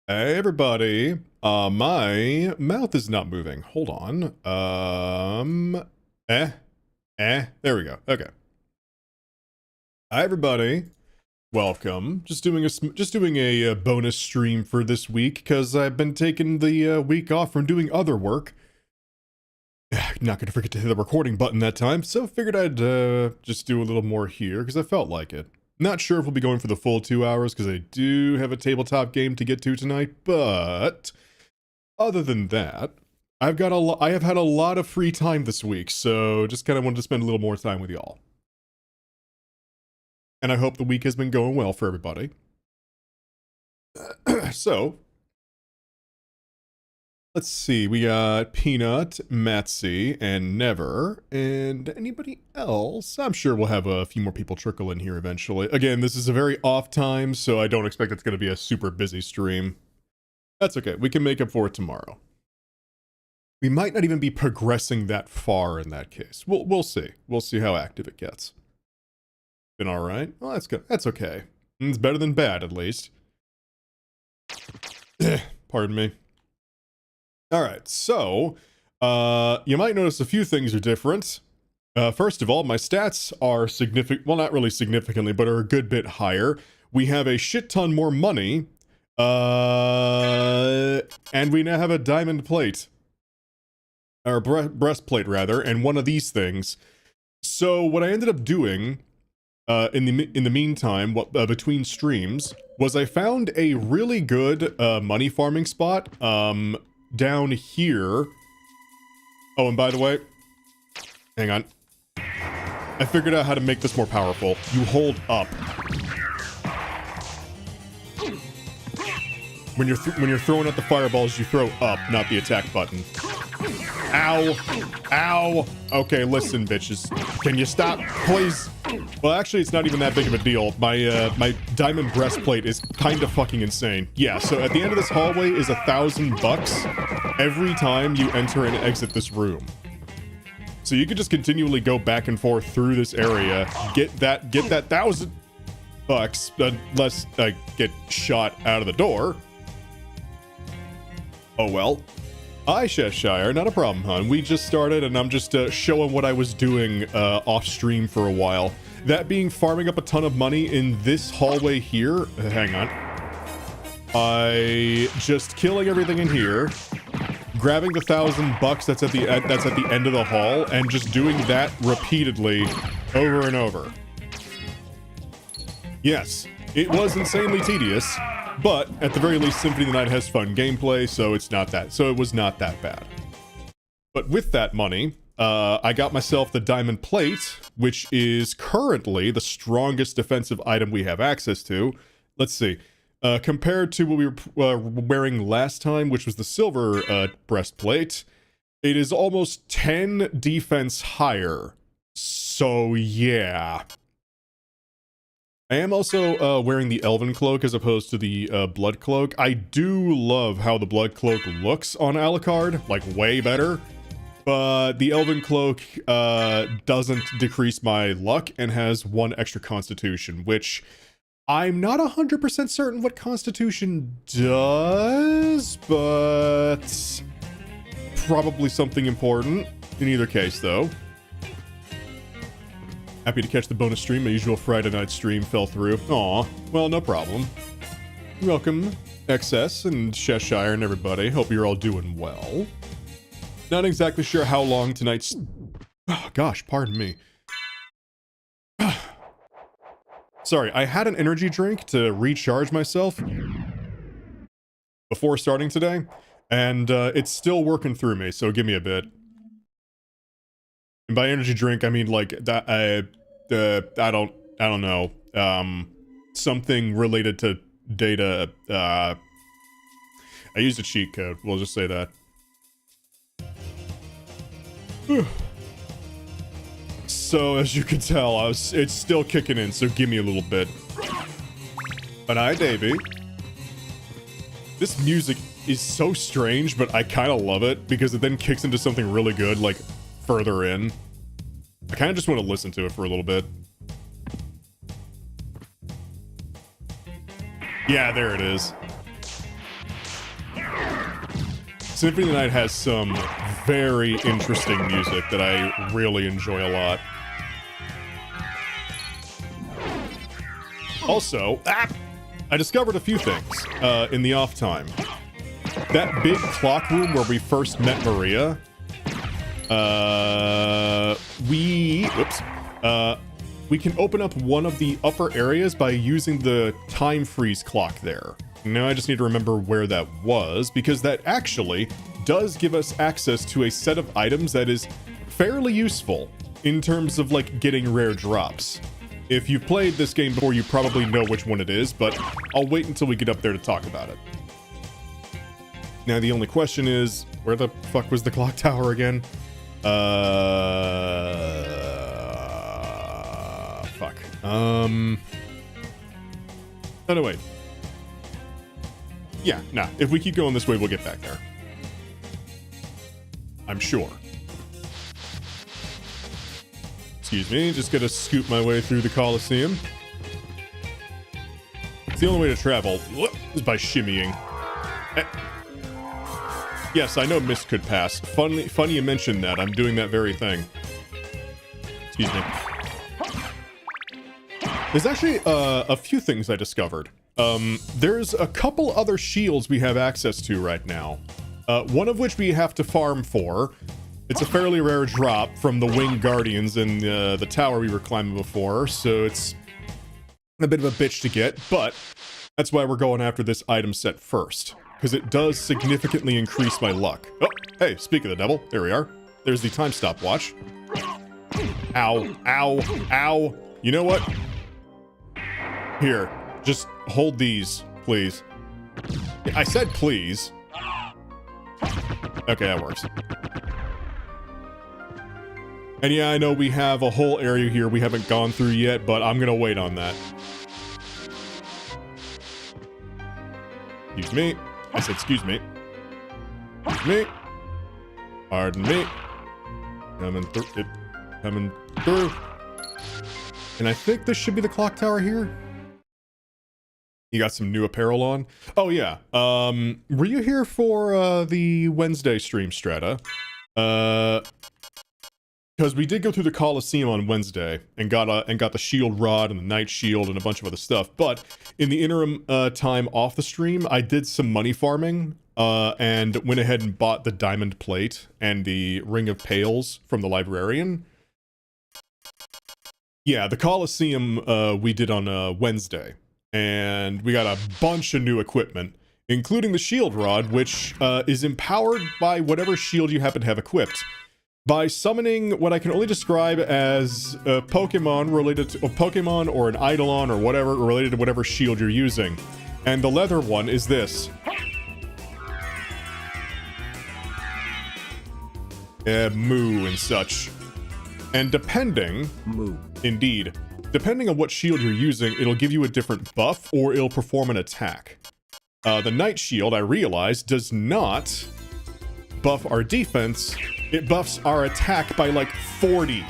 Hey everybody, my mouth is not moving. Hold on. There we go. Okay. Hi everybody, welcome. Just doing a bonus stream for this week because I've been taking the week off from doing other work. Not gonna forget to hit the recording button that time, so figured I'd just do a little more here because I felt like it. Not sure if we'll be going for the full 2 hours because I do have a tabletop game to get to tonight, but other than that, I have had a lot of free time this week, so just kind of wanted to spend a little more time with y'all. And I hope the week has been going well for everybody. So, let's see, we got Peanut, Matsy, and Never, and anybody else? I'm sure we'll have a few more people trickle in here eventually. Again, this is a very off time, so I don't expect it's going to be a super busy stream. That's okay, we can make up for it tomorrow. We might not even be progressing that far in that case. We'll see. We'll see how active it gets. Been alright? Well, that's good. That's okay. It's better than bad, at least. Pardon me. Alright, so, you might notice a few things are different. First of all, my stats are well, not really significantly, but are a good bit higher. We have a shit ton more money, and we now have a diamond plate. Or breastplate, rather, and one of these things. So, what I ended up doing, in the meantime, between streams, was I found a really good, money farming spot, down here. Oh, and by the way, hang on. I figured out how to make this more powerful. You hold up. When you're throwing out the fireballs, you throw up, not the attack button. Ow. Ow. Okay, listen, bitches. Can you stop, please? Well, actually, it's not even that big of a deal. My diamond breastplate is kind of fucking insane. Yeah, so at the end of this hallway is $1,000 every time you enter and exit this room. So you could just continually go back and forth through this area, get that $1,000, unless I get shot out of the door. Oh well. Hi, Cheshire. Not a problem, hon. We just started, and I'm just showing what I was doing off-stream for a while. That being farming up a ton of money in this hallway here. Hang on. Just killing everything in here, grabbing the $1,000 that's at the end of the hall, and just doing that repeatedly over and over. Yes, it was insanely tedious. But at the very least, Symphony of the Night has fun gameplay, so it was not that bad. But with that money, I got myself the diamond plate, which is currently the strongest defensive item we have access to. Let's see. Compared to what we were wearing last time, which was the silver breastplate, it is almost 10 defense higher. So yeah. I am also wearing the Elven Cloak as opposed to the Blood Cloak. I do love how the Blood Cloak looks on Alucard, like way better. But the Elven Cloak doesn't decrease my luck and has 1 extra Constitution, which I'm not 100% certain what Constitution does, but probably something important. In either case, though. Happy to catch the bonus stream. My usual Friday night stream fell through. Aw, well, no problem. Welcome, XS and Cheshire and everybody. Hope you're all doing well. Not exactly sure how long tonight's... Oh, gosh, pardon me. Sorry, I had an energy drink to recharge myself before starting today, and it's still working through me, so give me a bit. And by energy drink, I mean like that. I don't know. Something related to data. I used a cheat code. We'll just say that. So as you can tell, it's still kicking in. So give me a little bit. But hi, Davey. This music is so strange, but I kind of love it because it then kicks into something really good, like further in. I kind of just want to listen to it for a little bit. Yeah, there it is. Symphony of the Night has some very interesting music that I really enjoy a lot. Also, I discovered a few things in the off time. That big clock room where we first met Maria, we can open up one of the upper areas by using the time freeze clock there. Now I just need to remember where that was, because that actually does give us access to a set of items that is fairly useful in terms of like getting rare drops. If you've played this game before, you probably know which one it is, but I'll wait until we get up there to talk about it. Now the only question is, where the fuck was the clock tower again? Fuck. Oh, no, wait. Yeah, nah. If we keep going this way, we'll get back there. I'm sure. Excuse me, just gonna scoop my way through the Colosseum. It's the only way to travel is by shimmying. Yes, I know mist could pass. Funny you mentioned that. I'm doing that very thing. Excuse me. There's actually a few things I discovered. There's a couple other shields we have access to right now. One of which we have to farm for. It's a fairly rare drop from the Winged Guardians in the tower we were climbing before, so it's a bit of a bitch to get, but that's why we're going after this item set first, because it does significantly increase my luck. Oh, hey, speak of the devil, there we are. There's the time stopwatch. Ow, ow, ow. You know what? Here, just hold these, please. I said please. Okay, that works. And yeah, I know we have a whole area here we haven't gone through yet, but I'm gonna wait on that. Excuse me. I said excuse me. Excuse me. Pardon me. Coming through. Coming through. And I think this should be the clock tower here. You got some new apparel on. Oh yeah. Were you here for the Wednesday stream, Strata? Because we did go through the Coliseum on Wednesday and got the shield rod and the night shield and a bunch of other stuff. But in the interim time off the stream, I did some money farming and went ahead and bought the diamond plate and the ring of pails from the librarian. Yeah, the Coliseum we did on Wednesday, and we got a bunch of new equipment, including the shield rod, which is empowered by whatever shield you happen to have equipped. By summoning what I can only describe as a Pokemon related to a Pokemon or an Eidolon or whatever related to whatever shield you're using. And the leather one is this. Moo and such. And depending... Moo. Indeed. Depending on what shield you're using, it'll give you a different buff or it'll perform an attack. The Night Shield, I realize, does not buff our defense. It buffs our attack by like 40.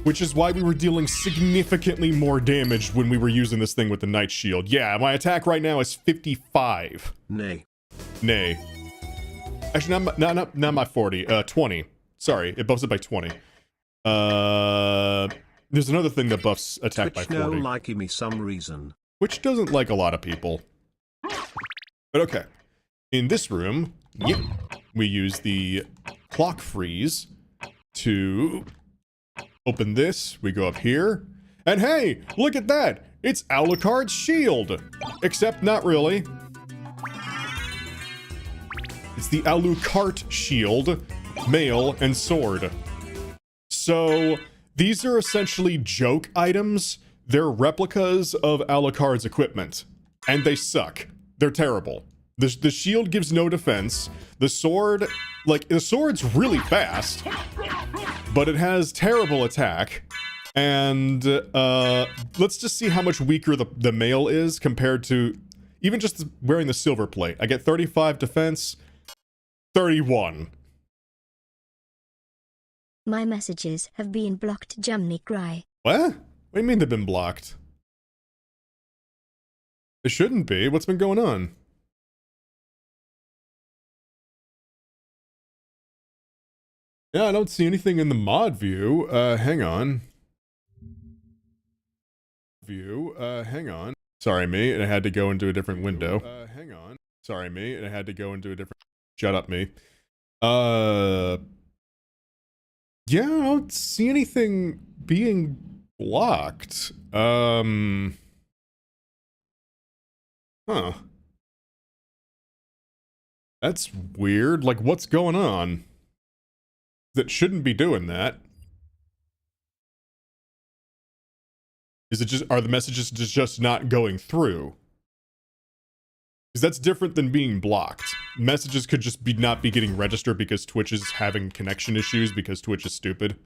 Which is why we were dealing significantly more damage when we were using this thing with the Night Shield. Yeah, my attack right now is 55. Nay. Nay. Actually, not my 40. 20. Sorry, it buffs it by 20. There's another thing that buffs attack by 40. No liking me some reason. Which doesn't like a lot of people. But okay. In this room, yep, we use the clock freeze to open this. We go up here. And hey, look at that! It's Alucard's shield! Except not really. It's the Alucard shield, mail, and sword. So, these are essentially joke items. They're replicas of Alucard's equipment. And they suck. They're terrible. The shield gives no defense. The sword, like, the sword's really fast, but it has terrible attack. And, let's just see how much weaker the mail is compared to even just wearing the silver plate. I get 35 defense, 31. My messages have been blocked, Jumny Cry. What? What do you mean they've been blocked? It shouldn't be. What's been going on? Yeah, I don't see anything in the mod view. Hang on. Hang on. Sorry, me. I had to go into a different window. Hang on. Sorry, me. I had to go into a different... Shut up, me. Yeah, I don't see anything being blocked. Huh. That's weird. Like, what's going on? That shouldn't be doing that. Is it just, are the messages just not going through? Because that's different than being blocked. Messages could just not be getting registered because Twitch is having connection issues because Twitch is stupid.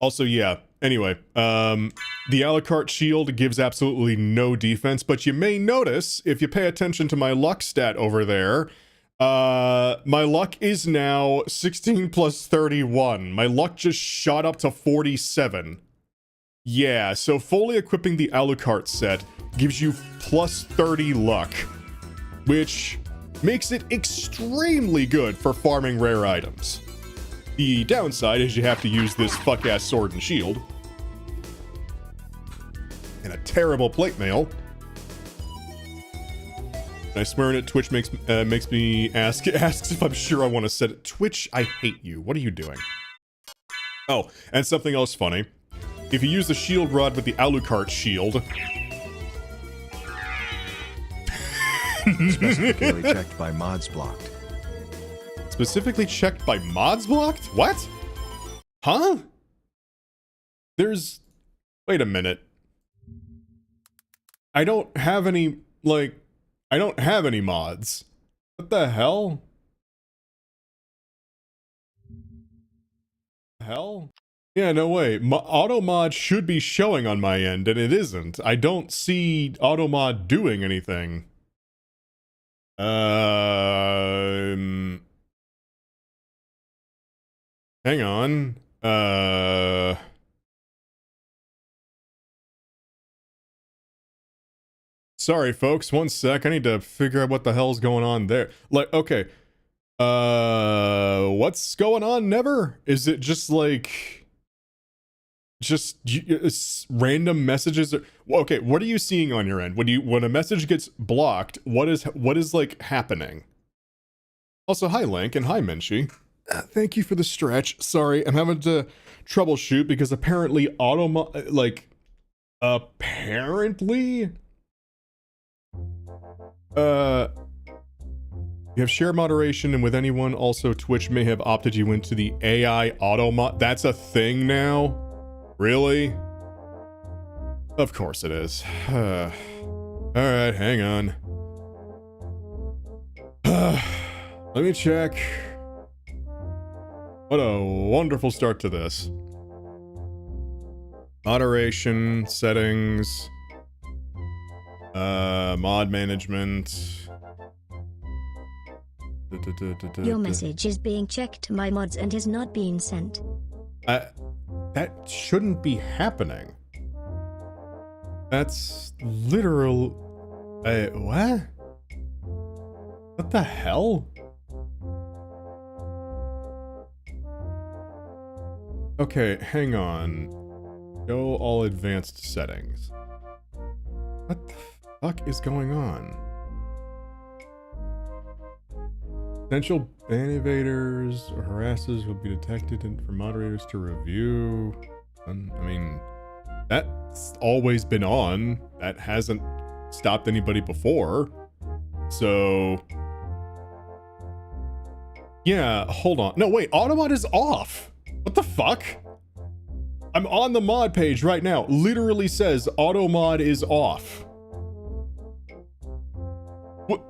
Also, yeah, anyway, the Alucard shield gives absolutely no defense, but you may notice, if you pay attention to my luck stat over there, my luck is now 16 plus 31. My luck just shot up to 47. Yeah, so fully equipping the Alucard set gives you plus 30 luck, which makes it extremely good for farming rare items. The downside is you have to use this fuck-ass sword and shield. And a terrible plate mail. I swear it, Twitch makes me asks if I'm sure I want to set it. Twitch, I hate you. What are you doing? Oh, and something else funny. If you use the shield rod with the Alucard shield... Specifically checked by mods blocked. Specifically checked by mods blocked? What? Huh? There's... Wait a minute. I don't have any, like... I don't have any mods. What the hell? Hell? Yeah, no way. Auto mod should be showing on my end, and it isn't. I don't see auto mod doing anything. Hang on. Sorry, folks. One sec. I need to figure out what the hell's going on there. Like, okay. What's going on, Never? Is it just like... just random messages? Okay, what are you seeing on your end? When a message gets blocked, what is like happening? Also, hi Link, and hi Menshi. Thank you for the stretch. Sorry, I'm having to troubleshoot because apparently apparently you have share moderation, and with anyone, also Twitch may have opted you into the AI auto mod. That's a thing now? Really? Of course it is. Alright, hang on. Let me check. What a wonderful start to this. Moderation, settings, mod management. Your message is being checked to my mods and has not been sent. That shouldn't be happening. That's literal. What? What the hell? Okay, hang on. Go all advanced settings. What the fuck is going on? Potential ban evaders or harassers will be detected for moderators to review. I mean, that's always been on. That hasn't stopped anybody before. So... yeah, hold on. No, wait, Automod is off! What the fuck? I'm on the mod page right now. Literally says auto mod is off. What?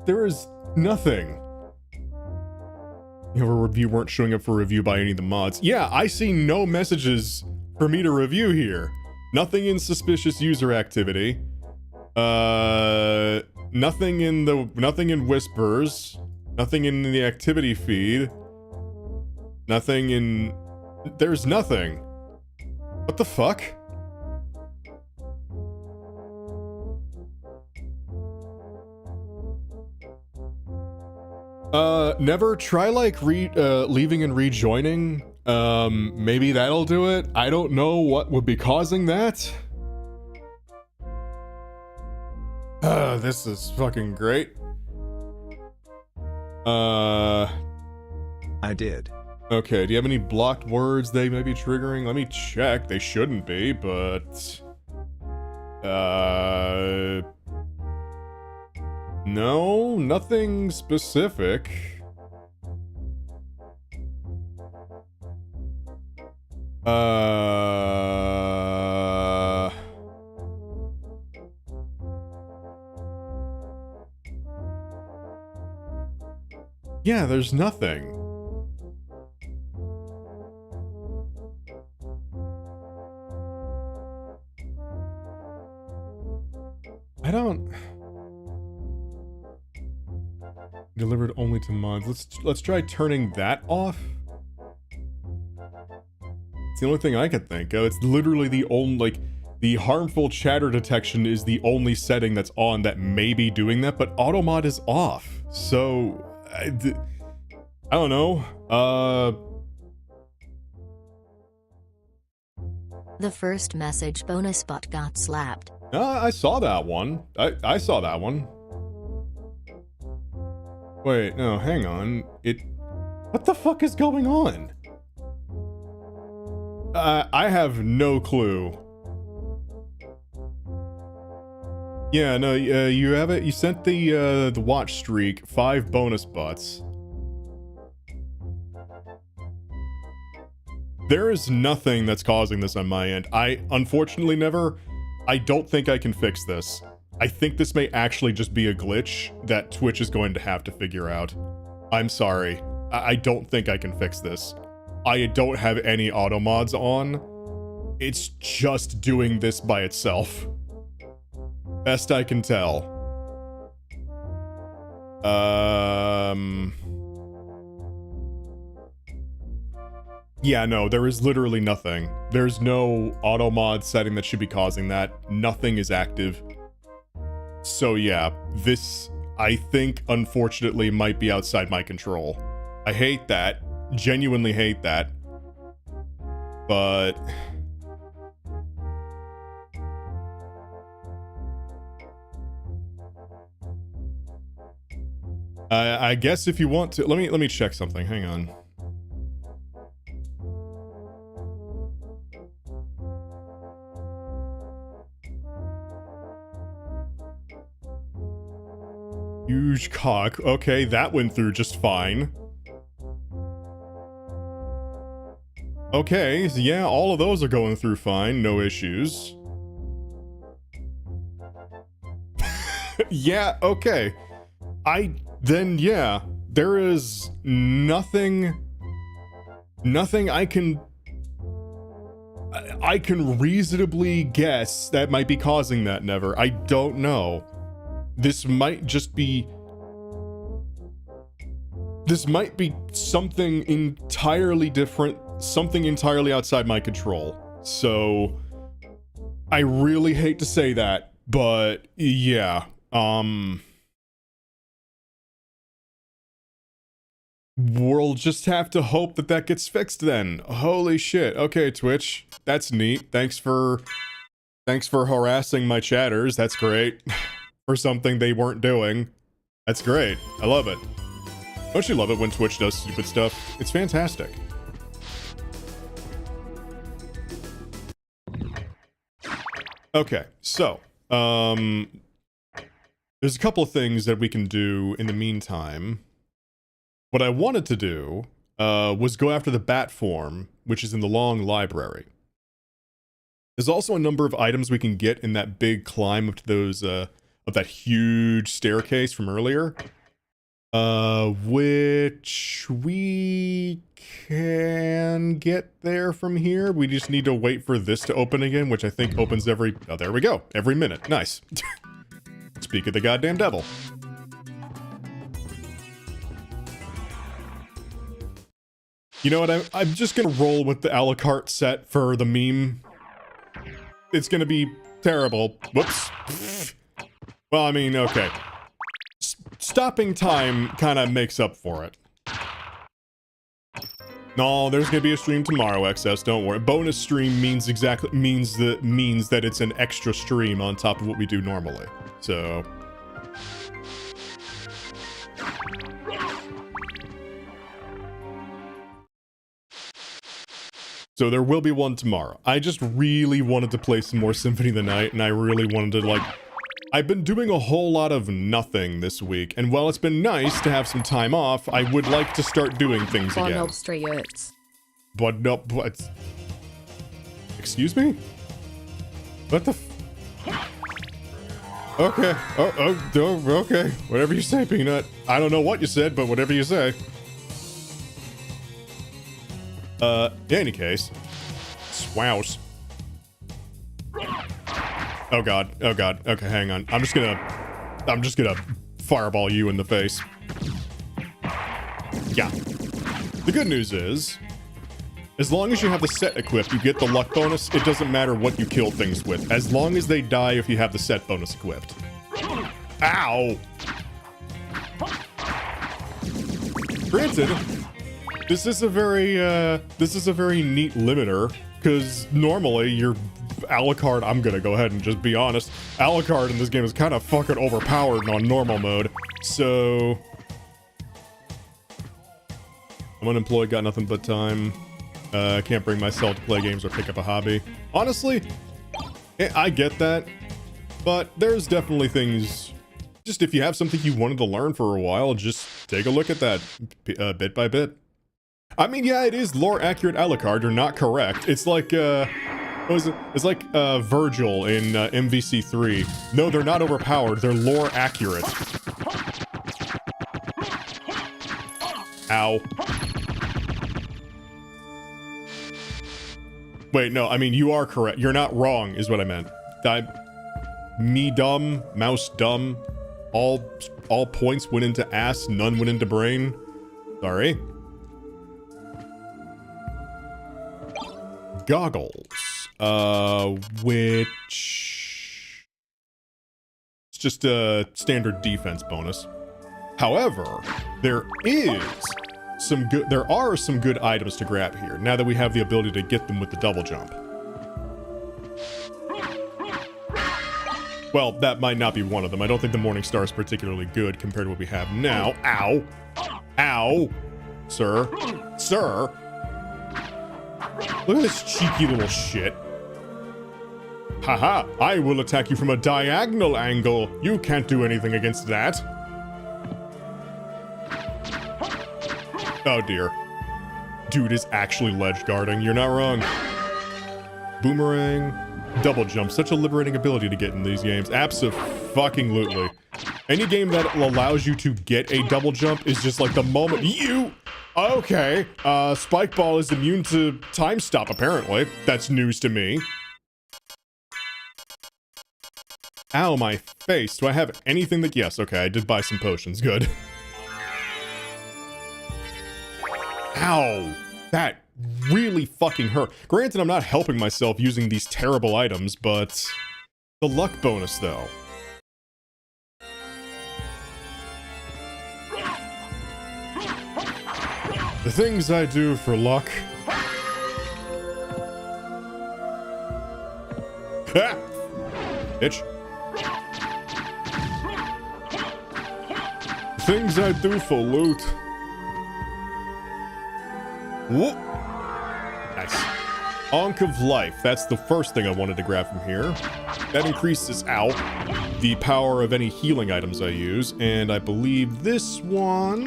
There is nothing. Your review weren't showing up for review by any of the mods. Yeah, I see no messages for me to review here. Nothing in suspicious user activity. Nothing in whispers. Nothing in the activity feed. Nothing in... there's nothing. What the fuck? Never try like leaving and rejoining. Maybe that'll do it. I don't know what would be causing that. This is fucking great. I did. Okay, do you have any blocked words they may be triggering? Let me check. They shouldn't be, but... no, nothing specific. Yeah, there's nothing. I don't... delivered only to mods. Let's try turning that off. It's the only thing I could think of. It's literally the only, like, the harmful chatter detection is the only setting that's on that may be doing that, but auto mod is off. So, I don't know. The first message bonus bot got slapped. I saw that one. I saw that one. Wait, no, hang on. What the fuck is going on? I have no clue. Yeah, no, you have it. You sent the watch streak 5 bonus bots. There is nothing that's causing this on my end. I unfortunately I don't think I can fix this. I think this may actually just be a glitch that Twitch is going to have to figure out. I'm sorry. I don't think I can fix this. I don't have any auto mods on. It's just doing this by itself. Best I can tell. Yeah, no, there is literally nothing. There's no auto mod setting that should be causing that. Nothing is active. So yeah, this, I think, unfortunately, might be outside my control. I hate that. Genuinely hate that. But... I guess if you want to... Let me check something. Hang on. Huge cock. Okay, that went through just fine. Okay, so yeah, all of those are going through fine. No issues. Yeah, okay. Yeah, there is nothing I can reasonably guess that might be causing that, Never. I don't know. This might just be... This might be something entirely different, something entirely outside my control. So, I really hate to say that, but yeah, we'll just have to hope that that gets fixed then. Holy shit. Okay, Twitch. That's neat. Thanks for harassing my chatters. That's great. For something they weren't doing. That's great. I love it. Don't you love it when Twitch does stupid stuff? It's fantastic. Okay, so, there's a couple of things that we can do in the meantime. What I wanted to do was go after the bat form, which is in the long library. There's also a number of items we can get in that big climb up to those, of that huge staircase from earlier. Which we can get there from here. We just need to wait for this to open again, which I think opens every... Oh, there we go. Every minute. Nice. Speak of the goddamn devil. You know what? I'm just gonna roll with the a la carte set for the meme. It's gonna be terrible. Whoops. Well, I mean, okay. Stopping time kind of makes up for it. No, there's gonna be a stream tomorrow, XS. Don't worry. Bonus stream means that it's an extra stream on top of what we do normally. So. So there will be one tomorrow. I just really wanted to play some more Symphony of the Night, and I really wanted to, like... I've been doing a whole lot of nothing this week, and while it's been nice to have some time off, I would like to start doing things again. But no, what? Excuse me? What the Okay, okay. Whatever you say, Peanut. I don't know what you said, but whatever you say. In any case. Swouse. Oh god, oh god. Okay, hang on. I'm just gonna fireball you in the face. Yeah. The good news is, as long as you have the set equipped, you get the luck bonus. It doesn't matter what you kill things with, as long as they die if you have the set bonus equipped. Ow! Granted, this is a very neat limiter, because normally you're Alucard, I'm gonna go ahead and just be honest, Alucard in this game is kind of fucking overpowered on normal mode, so... I'm unemployed, got nothing but time. Can't bring myself to play games or pick up a hobby. Honestly, I get that, but there's definitely things... Just if you have something you wanted to learn for a while, just take a look at that bit by bit. I mean, yeah, it is lore-accurate Alucard, you're not correct. It's like What is it? It's like Virgil in MVC3. No, they're not overpowered. They're lore accurate. Ow. Wait, no, I mean, you are correct. You're not wrong, is what I meant. Me dumb, mouse dumb. All points went into ass, none went into brain. Sorry. Goggles. Which... It's just a standard defense bonus. However, there are some good items to grab here, now that we have the ability to get them with the double jump. Well, that might not be one of them. I don't think the Morning Star is particularly good compared to what we have now. Ow! Ow! Sir. Sir! Look at this cheeky little shit. Haha, I will attack you from a diagonal angle. You can't do anything against that. Oh dear. Dude is actually ledge guarding. You're not wrong. Boomerang. Double jump. Such a liberating ability to get in these games. Abso-fucking-lutely. Any game that allows you to get a double jump is just like the moment you... Okay. Spike Ball is immune to time stop, apparently. That's news to me. Ow, my face. Do I have anything that... Yes, okay. I did buy some potions. Good. Ow! That really fucking hurt. Granted, I'm not helping myself using these terrible items, but... The luck bonus, though. The things I do for luck. Ah! Bitch. The things I do for loot. Whoop. Nice. Ankh of Life. That's the first thing I wanted to grab from here. That increases, ow, the power of any healing items I use. And I believe this one...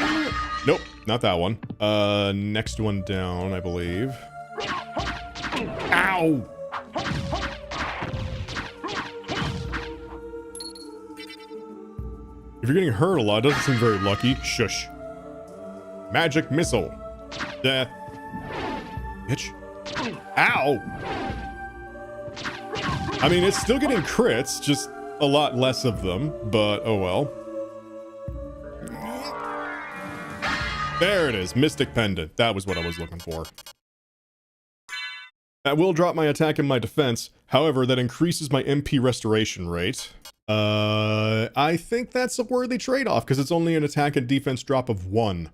Nope, not that one. Next one down, I believe. Ow! If you're getting hurt a lot, it doesn't seem very lucky. Shush. Magic Missile. Death. Bitch. Ow! I mean, it's still getting crits, just a lot less of them, but oh well. There it is, Mystic Pendant. That was what I was looking for. That will drop my attack and my defense. However, that increases my MP restoration rate. I think that's a worthy trade-off, because it's only an attack and defense drop of 1.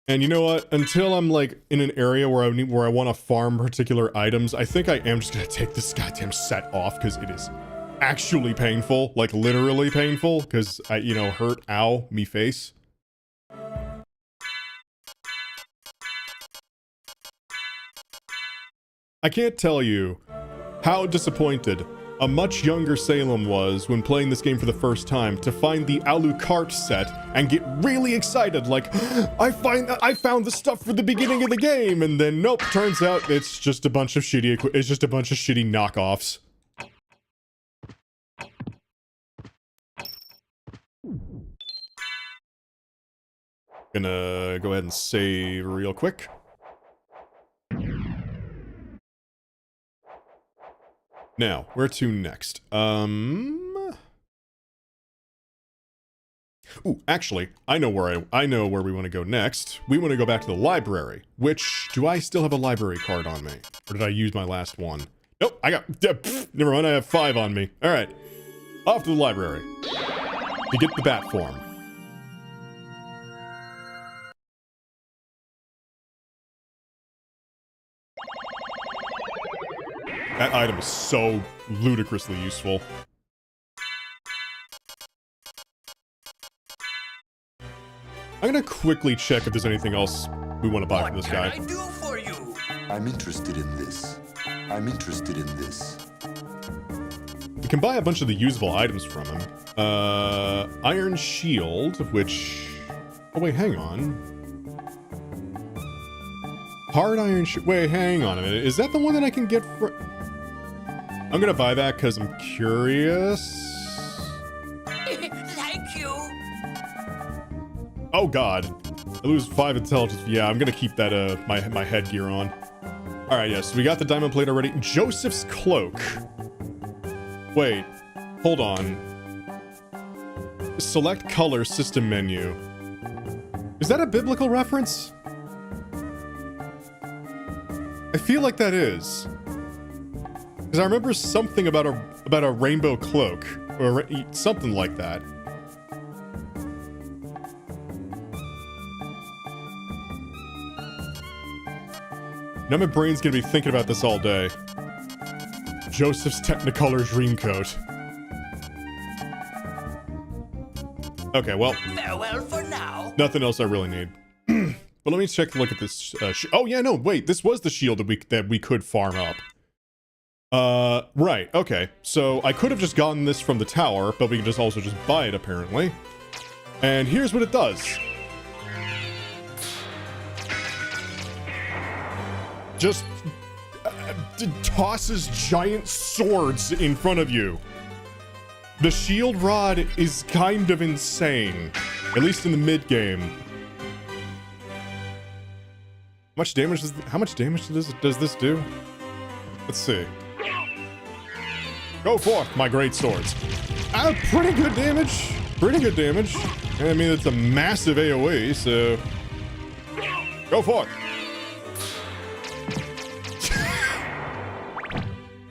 And you know what? Until I'm like in an area where I want to farm particular items, I think I am just gonna take this goddamn set off because it is actually painful, like literally painful, because I, you know, hurt. Ow, me face. I can't tell you how disappointed a much younger Salem was when playing this game for the first time to find the Alucard set and get really excited like, I found the stuff for the beginning of the game, and then nope, turns out it's just a bunch of shitty knockoffs. Gonna go ahead and save real quick. Now, where to next? Ooh, actually, I know where we want to go next. We want to go back to the library. Which, do I still have a library card on me? Or did I use my last one? Nope, I got, never mind, I have 5 on me. Alright, off to the library. To get the bat form. That item is so ludicrously useful. I'm gonna quickly check if there's anything else we want to buy from this guy. What can I do for you? I'm interested in this. I'm interested in this. We can buy a bunch of the usable items from him. Iron Shield, which... Oh wait, hang on. Hard iron wait, hang on a minute. Is that the one that I can get for... I'm gonna buy that because I'm curious. Thank you. Oh god. I lose 5 intelligence. Yeah, I'm gonna keep that my headgear on. Alright, yes, we got the diamond plate already. Joseph's cloak. Wait, hold on. Select color system menu. Is that a biblical reference? I feel like that is. Because I remember something about a rainbow cloak. Or something like that. Now my brain's gonna be thinking about this all day. Joseph's Technicolor Dreamcoat. Okay, well. Farewell for now. Nothing else I really need. But let me look at this. Oh yeah, no, wait. This was the shield that we could farm up. Right. Okay. So I could have just gotten this from the tower, but we can just also just buy it apparently. And here's what it does. Just tosses giant swords in front of you. The shield rod is kind of insane, at least in the mid game. How much damage does this do? Let's see. Go forth, my great swords. Pretty good damage. Pretty good damage. I mean, it's a massive AoE, so go forth.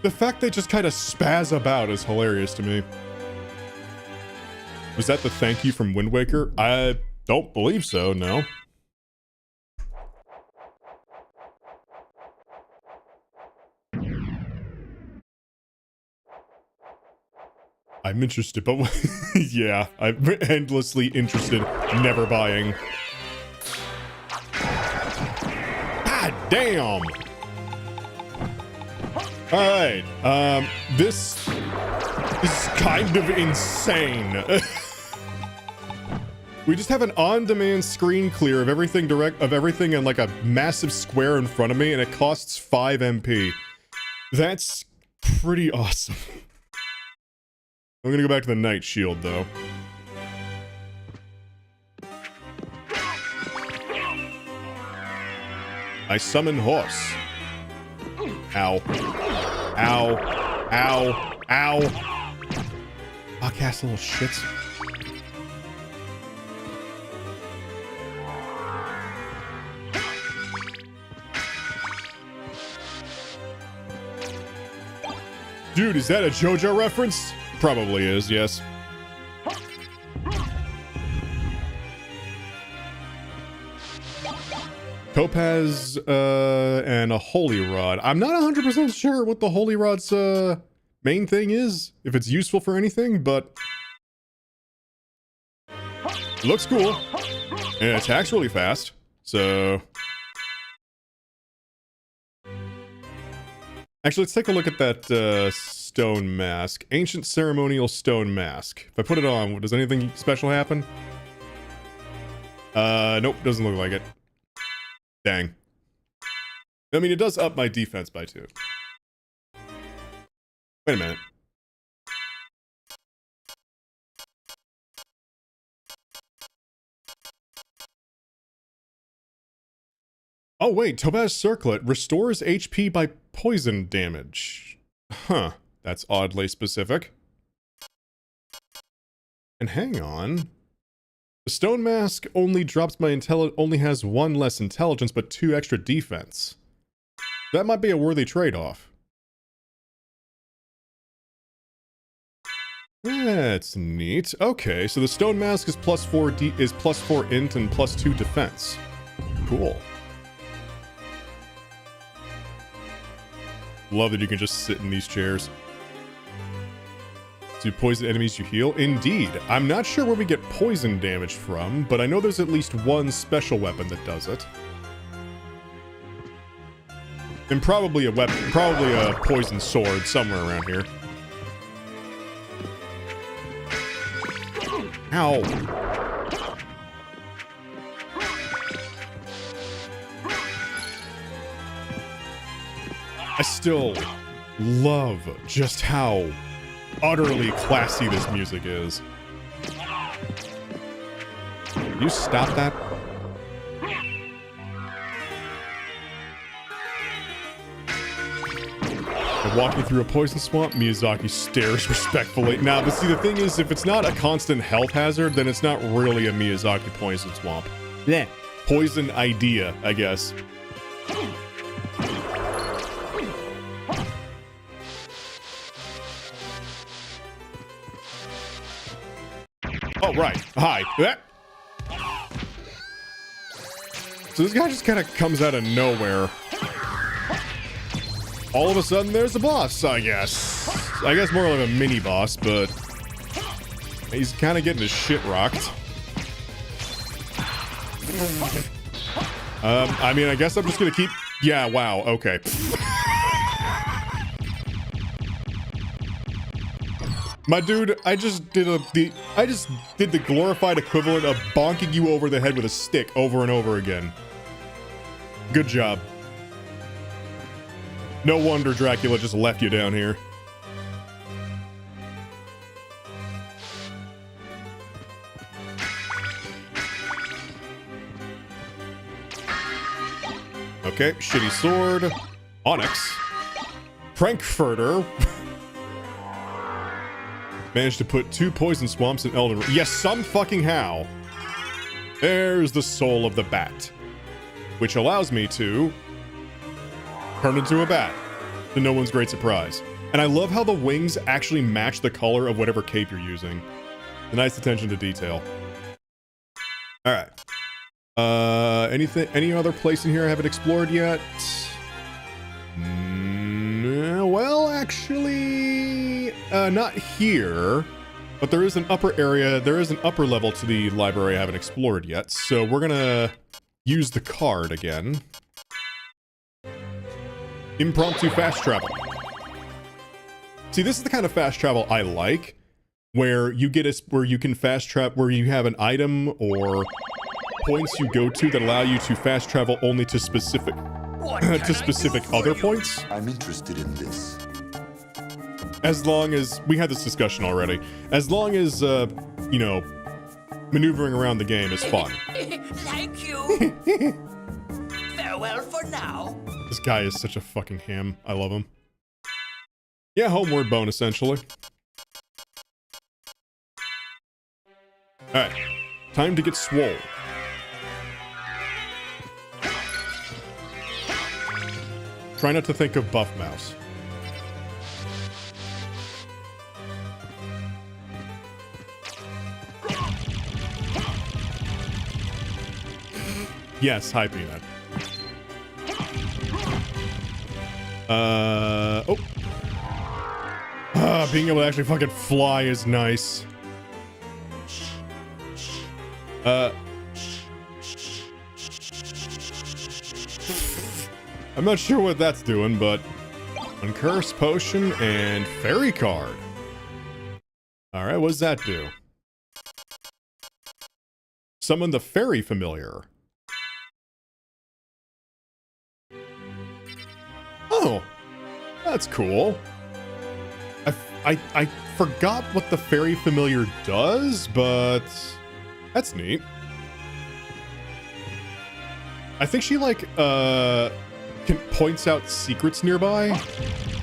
The fact they just kind of spaz about is hilarious to me. Was that the thank you from Wind Waker? I don't believe so, no. I'm interested, but yeah, I'm endlessly interested, never buying. God damn! Alright, this is kind of insane. We just have an on-demand screen clear of everything in like a massive square in front of me, and it costs 5 MP. That's pretty awesome. I'm gonna go back to the Knight Shield, though. I summon horse. Ow. Ow. Ow. Ow. Podcast little shits. Dude, is that a JoJo reference? Probably is, yes. Topaz, and a Holy Rod. I'm not 100% sure what the Holy Rod's, main thing is, if it's useful for anything, but it looks cool, and it attacks really fast, so... Actually, let's take a look at that, stone mask. Ancient ceremonial stone mask. If I put it on, does anything special happen? Nope, doesn't look like it. Dang. I mean, it does up my defense by 2. Wait a minute. Oh wait, Topaz Circlet restores HP by poison damage. Huh, that's oddly specific. And hang on. The stone mask only drops my only has 1 less intelligence but 2 extra defense. That might be a worthy trade-off. That's neat. Okay, so the stone mask is +4 int and +2 defense. Cool. Love that you can just sit in these chairs. To poison enemies you heal? Indeed. I'm not sure where we get poison damage from, but I know there's at least 1 special weapon that does it. And probably a poison sword somewhere around here. Ow. still love just how utterly classy this music is. You stop that? They're walking through a poison swamp. Miyazaki stares respectfully. Nah, but see, the thing is, if it's not a constant health hazard, then it's not really a Miyazaki poison swamp. Yeah. Poison idea, I guess. Oh, right. Hi. So this guy just kind of comes out of nowhere. All of a sudden, there's a boss, I guess. I guess more like a mini-boss, but he's kind of getting his shit rocked. I mean, I guess I'm just gonna keep... Yeah, wow, okay. My dude, I just did the glorified equivalent of bonking you over the head with a stick over and over again. Good job. No wonder Dracula just left you down here. Okay, shitty sword. Onyx. Frankfurter. Managed to put 2 poison swamps in Elden Ring. Yes, some fucking how. There's the soul of the bat, which allows me to turn into a bat, to no one's great surprise. And I love how the wings actually match the color of whatever cape you're using. A nice attention to detail. All right. Any other place in here I haven't explored yet? Well, actually, not here. But there is an upper area. There is an upper level to the library I haven't explored yet. So we're gonna use the card again. Impromptu fast travel. See, this is the kind of fast travel I like, where you can fast travel, where you have an item or points you go to that allow you to fast travel only to specific other points. I'm interested in this. As long as we had this discussion already, as long as you know, maneuvering around the game is fun. Like you. Farewell for now. This guy is such a fucking ham. I love him. Yeah, homeward bone, essentially. Alright. Time to get swole. Try not to think of Buff Mouse. Yes, hi Peanut. Oh. Being able to actually fucking fly is nice. I'm not sure what that's doing, but Uncurse Potion and Fairy Card. Alright, what does that do? Summon the Fairy Familiar. Oh, that's cool. I forgot what the Fairy Familiar does, but that's neat. I think she like points out secrets nearby,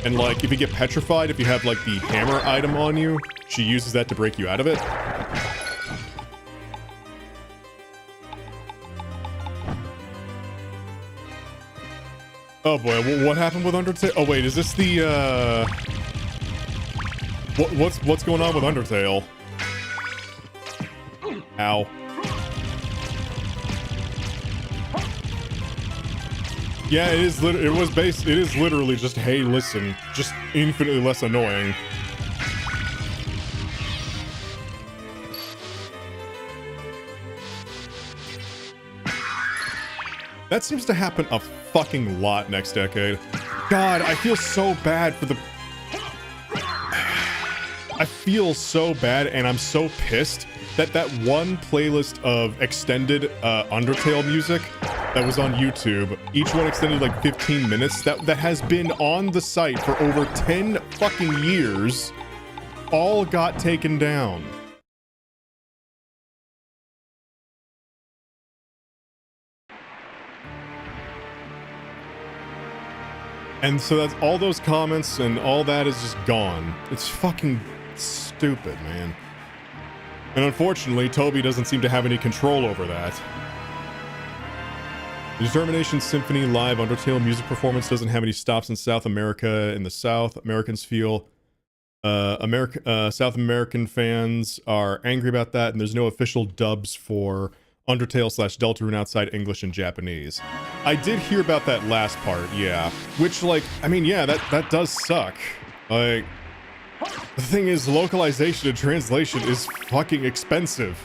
and like if you get petrified, if you have like the hammer item on you, she uses that to break you out of it. Oh boy, what happened with Undertale? Oh wait, is this the what's going on with Undertale? Ow. Yeah, it is literally just, hey, listen, just infinitely less annoying. That seems to happen a fucking lot next decade. God, I feel so bad for the... I feel so bad, and I'm so pissed that that one playlist of extended Undertale music that was on YouTube, each one extended like 15 minutes, that has been on the site for over 10 fucking years, all got taken down. And so that's all those comments and all that is just gone. It's fucking stupid, man. And unfortunately, Toby doesn't seem to have any control over that. The Determination Symphony live Undertale music performance doesn't have any stops in South America. In the South, Americans feel South American fans are angry about that, and there's no official dubs for Undertale / Deltarune outside English and Japanese. I did hear about that last part, yeah. Which, like, I mean, yeah, that does suck. Like, the thing is, localization and translation is fucking expensive.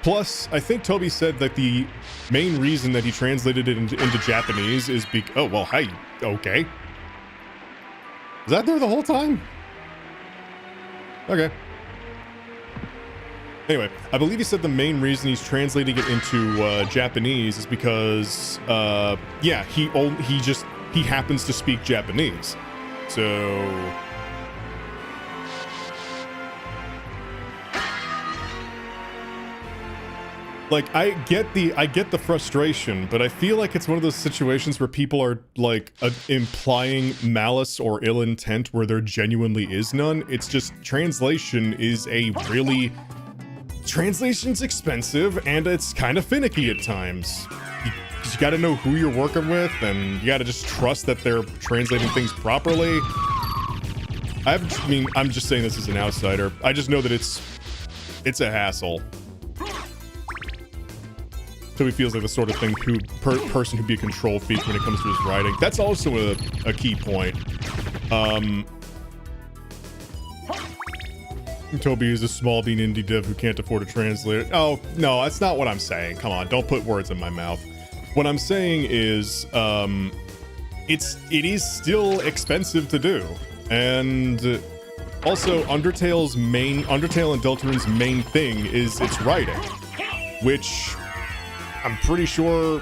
Plus, I think Toby said that the main reason that he translated it into Japanese is oh, well, hey, okay. Is that there the whole time? Okay. Anyway, I believe he said the main reason he's translating it into Japanese is because, yeah, he happens to speak Japanese. So... like, I get the frustration, but I feel like it's one of those situations where people are, like, implying malice or ill intent where there genuinely is none. It's just, translation's expensive, and it's kind of finicky at times. You gotta know who you're working with, and you gotta just trust that they're translating things properly. I mean, I'm just saying this as an outsider. I just know that it's a hassle. So he feels like the sort of thing person who'd be a control freak when it comes to his writing. That's also a key point. Toby is a small bean indie dev who can't afford to translate it. Oh, no, that's not what I'm saying. Come on, don't put words in my mouth. What I'm saying is, it is still expensive to do. And also, Undertale and Deltarune's main thing is its writing, which I'm pretty sure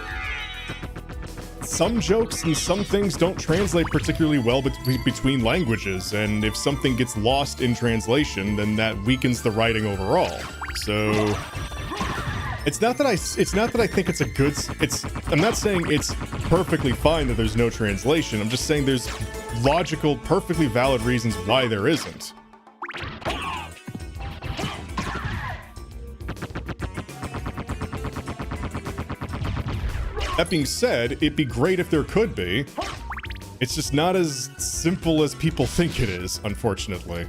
some jokes and some things don't translate particularly well between languages, and if something gets lost in translation, then that weakens the writing overall. So it's not that I think it's a good. I'm not saying it's perfectly fine that there's no translation. I'm just saying there's logical, perfectly valid reasons why there isn't. That being said, it'd be great if there could be. It's just not as simple as people think it is, unfortunately.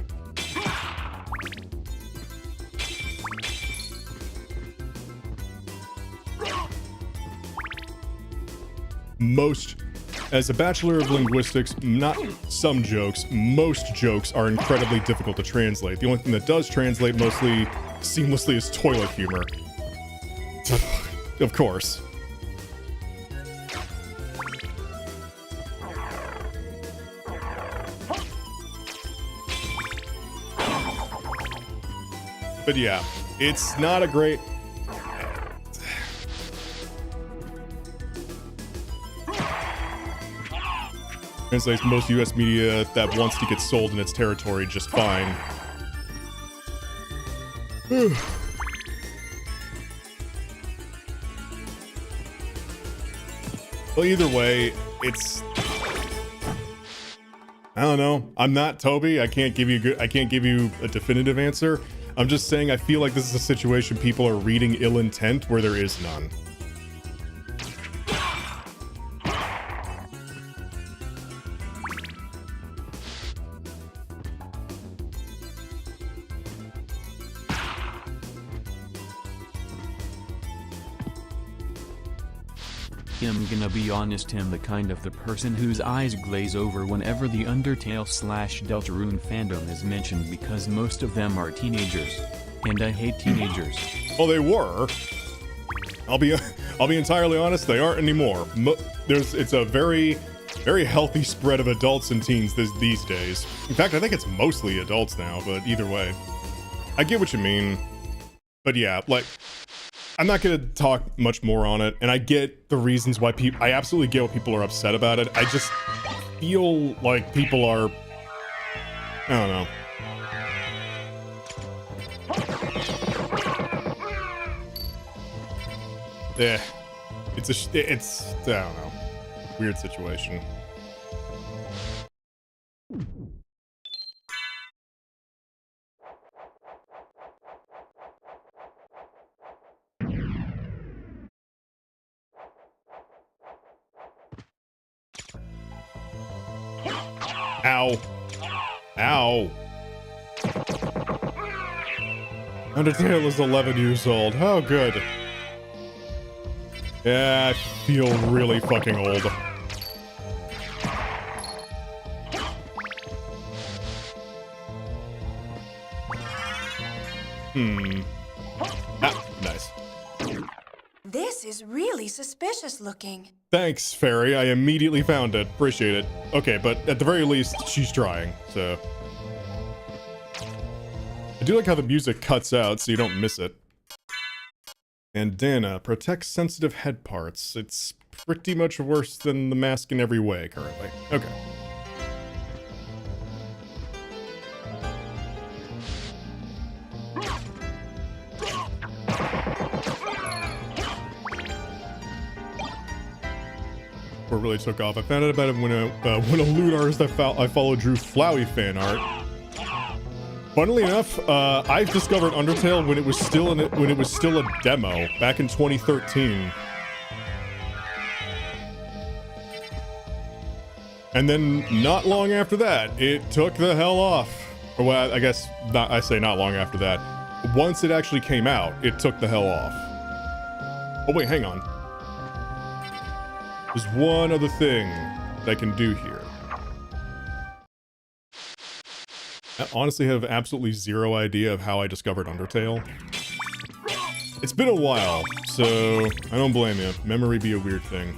As a Bachelor of Linguistics, not some jokes, most jokes are incredibly difficult to translate. The only thing that does translate mostly seamlessly is toilet humor. Of course. But yeah, it's not a great... Translates most US media that wants to get sold in its territory just fine. Well, either way, it's... I don't know. I'm not Toby. I can't give you a definitive answer. I'm just saying I feel like this is a situation people are reading ill intent where there is none. I'm gonna be honest, I'm the kind of the person whose eyes glaze over whenever the Undertale / Deltarune fandom is mentioned, because most of them are teenagers. And I hate teenagers. Well, they were. I'll be entirely honest, they aren't anymore. It's a very, very healthy spread of adults and teens these days. In fact, I think it's mostly adults now, but either way. I get what you mean. But yeah, like... I'm not gonna talk much more on it, and I get the reasons why people. I absolutely get what people are upset about it. I just feel like people are. I don't know. Yeah, it's I don't know, weird situation. Ow. Ow. Undertale is 11 years old. Oh, good. Yeah, I feel really fucking old. Ah, nice. This is really suspicious looking. Thanks, Fairy. I immediately found it. Appreciate it. Okay, but at the very least, she's trying, so... I do like how the music cuts out so you don't miss it. Bandana protects sensitive head parts. It's pretty much worse than the mask in every way currently. Okay. What really took off. I found out about it when a loot artist I follow drew Flowey fan art. Funnily enough, I've discovered Undertale when it was still a demo back in 2013. And then not long after that, it took the hell off. Or well, I guess not. I say not long after that. Once it actually came out, it took the hell off. Oh wait, hang on. There's one other thing that I can do here. I honestly have absolutely zero idea of how I discovered Undertale. It's been a while, so I don't blame you. Memory be a weird thing.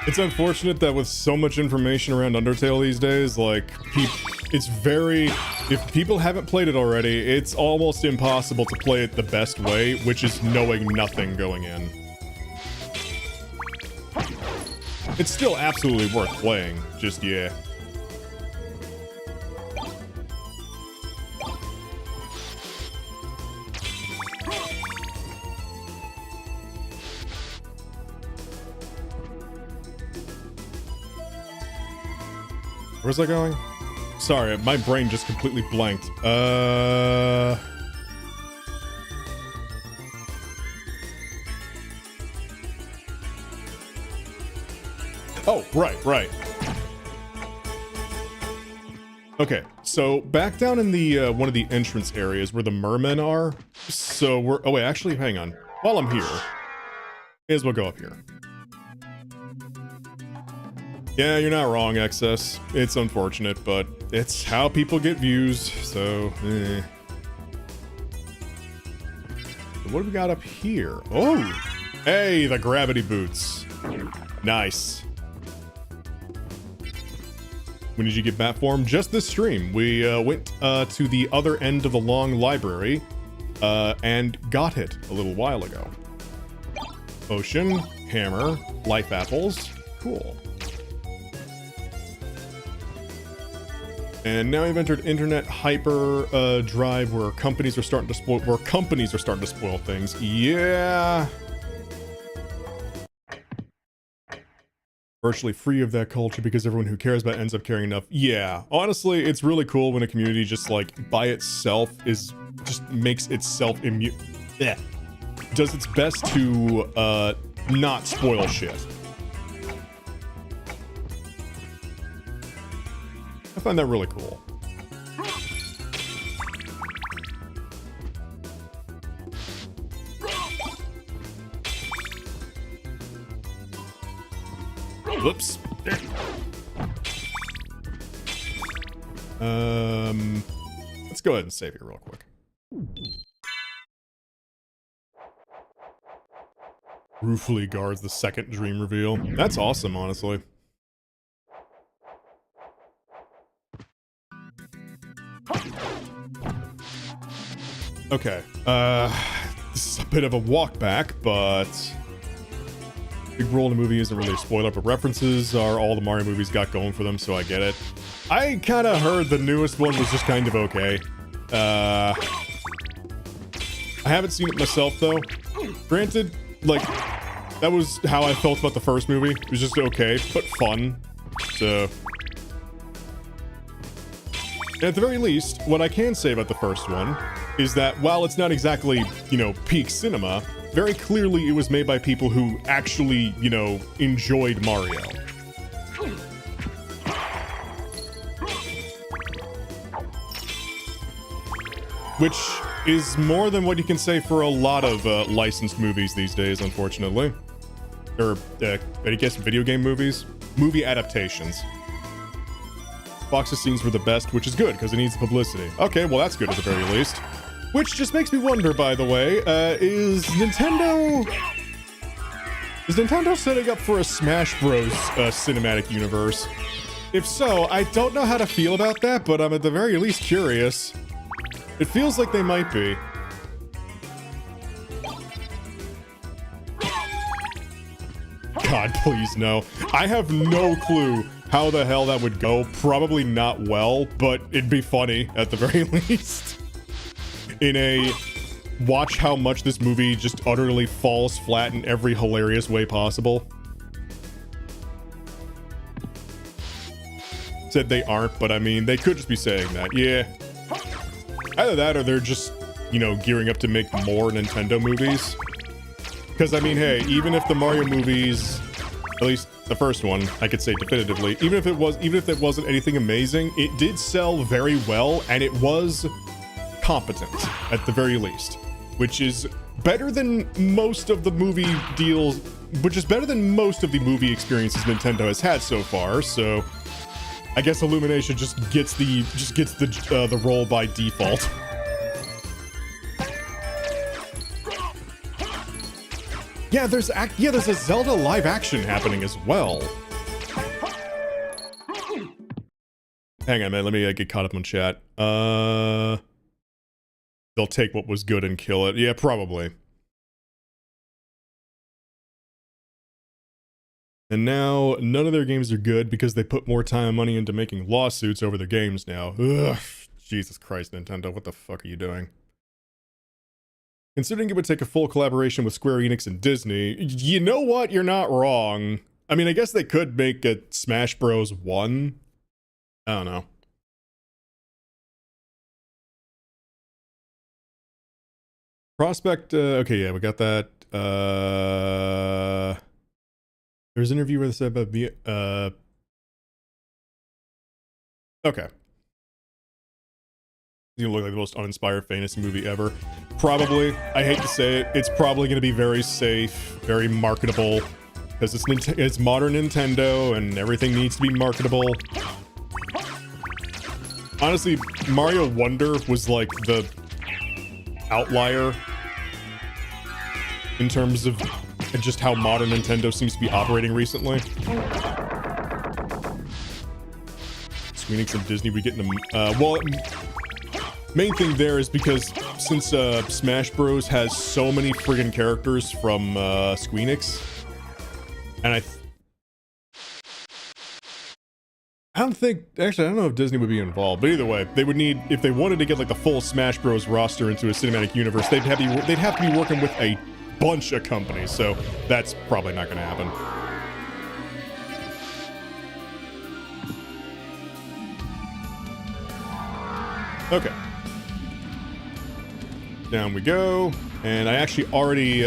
It's unfortunate that with so much information around Undertale these days, like, it's very... If people haven't played it already, it's almost impossible to play it the best way, which is knowing nothing going in. It's still absolutely worth playing, just yeah. Where's that going? Sorry, my brain just completely blanked. Oh, right. Okay, so back down in the one of the entrance areas where the mermen are. So we're... Oh wait, actually, hang on. While I'm here, may as well go up here. Yeah, you're not wrong, Excess. It's unfortunate, but it's how people get views, so eh. What do we got up here? Oh! Hey, the gravity boots. Nice. When did you get bat form? Just this stream. We went to the other end of the long library and got it a little while ago. Potion, hammer, life apples. Cool. And now we've entered internet hyper drive where companies are starting to spoil things. Yeah. Virtually free of that culture because everyone who cares about it ends up caring enough. Yeah. Honestly, it's really cool when a community just like by itself makes itself immune. Yeah. Does its best to not spoil shit. I find that really cool. Whoops. Let's go ahead and save it real quick. Ruefully guards the second dream reveal. That's awesome, honestly. Okay, this is a bit of a walk back, but big role in the movie isn't really a spoiler, but references are all the Mario movies got going for them, so I get it. I kind of heard the newest one was just kind of okay. I haven't seen it myself, though. Granted, like, that was how I felt about the first movie. It was just okay, but fun. So... at the very least, what I can say about the first one is that while it's not exactly, you know, peak cinema, very clearly it was made by people who actually, you know, enjoyed Mario. Which is more than what you can say for a lot of licensed movies these days, unfortunately. Or, I guess video game movies? Movie adaptations. Fox's scenes were the best, which is good, because it needs publicity. Okay, well that's good at the very least. Which just makes me wonder, by the way, is Nintendo setting up for a Smash Bros. Cinematic universe? If so, I don't know how to feel about that, but I'm at the very least curious. It feels like they might be. God, please no. I have no clue how the hell that would go. Probably not well, but it'd be funny at the very least. In a watch how much this movie just utterly falls flat in every hilarious way possible. Said they aren't, but I mean, they could just be saying that. Yeah. Either that or they're just, you know, gearing up to make more Nintendo movies. Because, I mean, hey, even if the Mario movies, at least the first one, I could say definitively, even if it wasn't anything amazing, it did sell very well, and it was competent, at the very least. Which is better than most of the movie deals, which is better than most of the movie experiences Nintendo has had so far, so I guess Illumination just gets the role by default. Yeah, there's a Zelda live action happening as well. Hang on, man. Let me get caught up on chat. They'll take what was good and kill it. Yeah, probably. And now, none of their games are good because they put more time and money into making lawsuits over their games now. Ugh. Jesus Christ, Nintendo. What the fuck are you doing? Considering it would take a full collaboration with Square Enix and Disney, you know what? You're not wrong. I mean, I guess they could make a Smash Bros. 1. I don't know. Prospect, okay, yeah, we got that. There's an interview where they said about the, okay. It's gonna look like the most uninspired fantasy movie ever. Probably. I hate to say it. It's probably gonna be very safe, very marketable, because it's modern Nintendo and everything needs to be marketable. Honestly, Mario Wonder was like the outlier in terms of just how modern Nintendo seems to be operating recently. Square Enix and Disney, we get in the well, main thing there is because since Smash Bros has so many friggin' characters from Square Enix, and I don't think, actually, I don't know if Disney would be involved, but either way, they would need, if they wanted to get like the full Smash Bros roster into a cinematic universe, they'd have to be working with a bunch of companies, so that's probably not going to happen. Okay. Down we go, and I actually already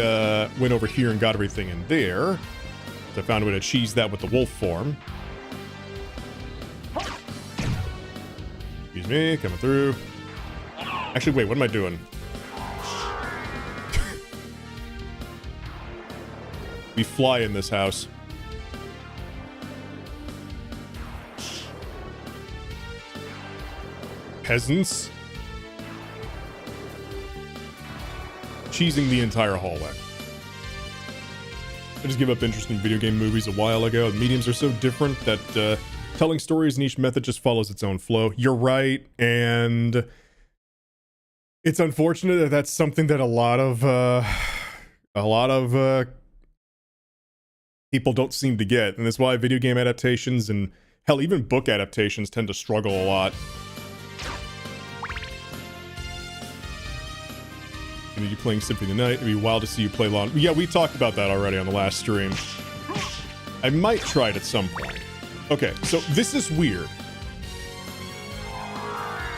went over here and got everything in there. So I found a way to cheese that with the wolf form. Excuse me, coming through. Actually, wait, what am I doing? We fly in this house. Peasants? cheesing the entire hallway. I just gave up interest in video game movies a while ago. The mediums are so different that telling stories in each method just follows its own flow. You're right, and it's unfortunate that that's something that a lot of people don't seem to get, and that's why video game adaptations and hell, even book adaptations tend to struggle a lot. You playing Symphony of the Night. It'd be wild to see you play Lawn. Yeah, we talked about that already on the last stream. I might try it at some point. Okay, so this is weird.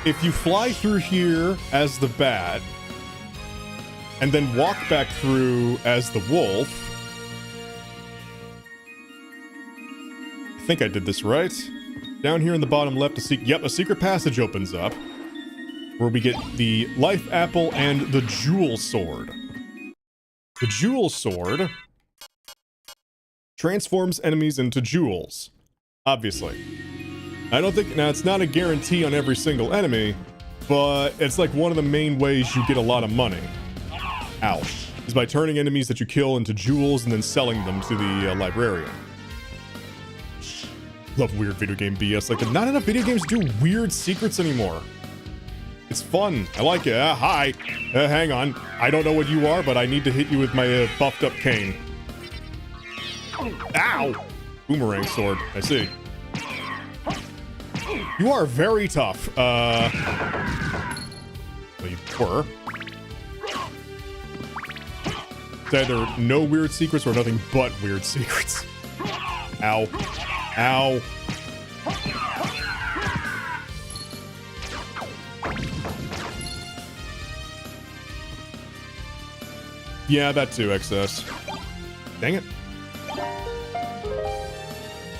If you fly through here as the bat, and then walk back through as the wolf. I think I did this right. Down here in the bottom left, a secret passage opens up, where we get the life apple and the jewel sword. The jewel sword transforms enemies into jewels, obviously. I don't think, now it's not a guarantee on every single enemy, but it's like one of the main ways you get a lot of money. Ow. Is by turning enemies that you kill into jewels and then selling them to the librarian. Love weird video game BS. Like, not enough video games do weird secrets anymore. It's fun. I like it. Hi. Hang on. I don't know what you are, but I need to hit you with my buffed up cane. Ow! Boomerang sword. I see. You are very tough. Well, you were. It's either no weird secrets or nothing but weird secrets. Ow. Ow. Yeah, that too, XS. Dang it.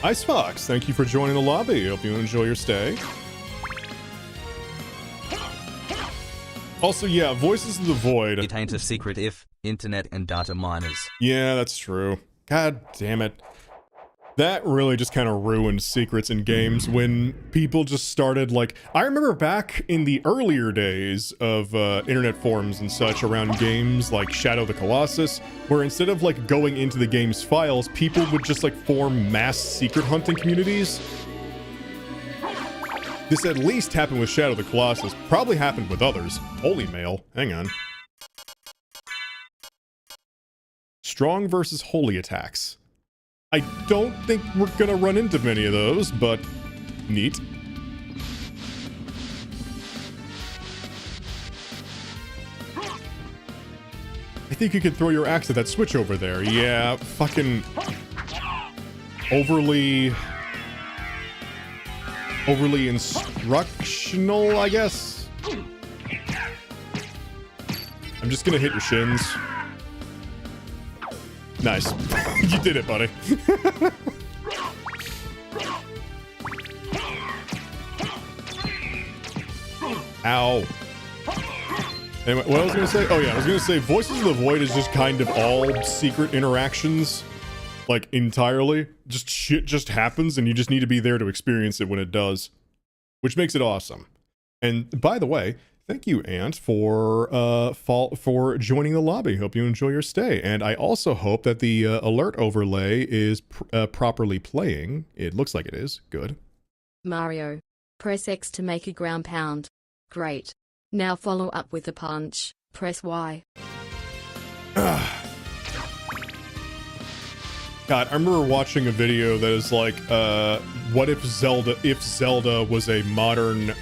Ice Fox, thank you for joining the lobby. Hope you enjoy your stay. Also, yeah, Voices of the Void. It ain't a secret if internet and data miners. Yeah, that's true. God damn it. That really just kind of ruined secrets in games when people just started, like... I remember back in the earlier days of internet forums and such around games like Shadow of the Colossus, where instead of, like, going into the game's files, people would just, like, form mass secret hunting communities. This at least happened with Shadow of the Colossus. Probably happened with others. Holy mail. Hang on. Strong versus holy attacks. I don't think we're gonna run into many of those, but neat. I think you could throw your axe at that switch over there. Yeah, fucking overly instructional, I guess. I'm just gonna hit your shins. Nice. You did it, buddy. Ow. Anyway, what I was gonna say? Oh yeah, I was gonna say Voices of the Void is just kind of all secret interactions. Like, entirely. Just shit just happens and you just need to be there to experience it when it does. Which makes it awesome. And by the way, thank you, Ant, for joining the lobby. Hope you enjoy your stay. And I also hope that the alert overlay is properly playing. It looks like it is. Good. Mario. Press X to make a ground pound. Great. Now follow up with a punch. Press Y. God, I remember watching a video that is like, what if Zelda was a modern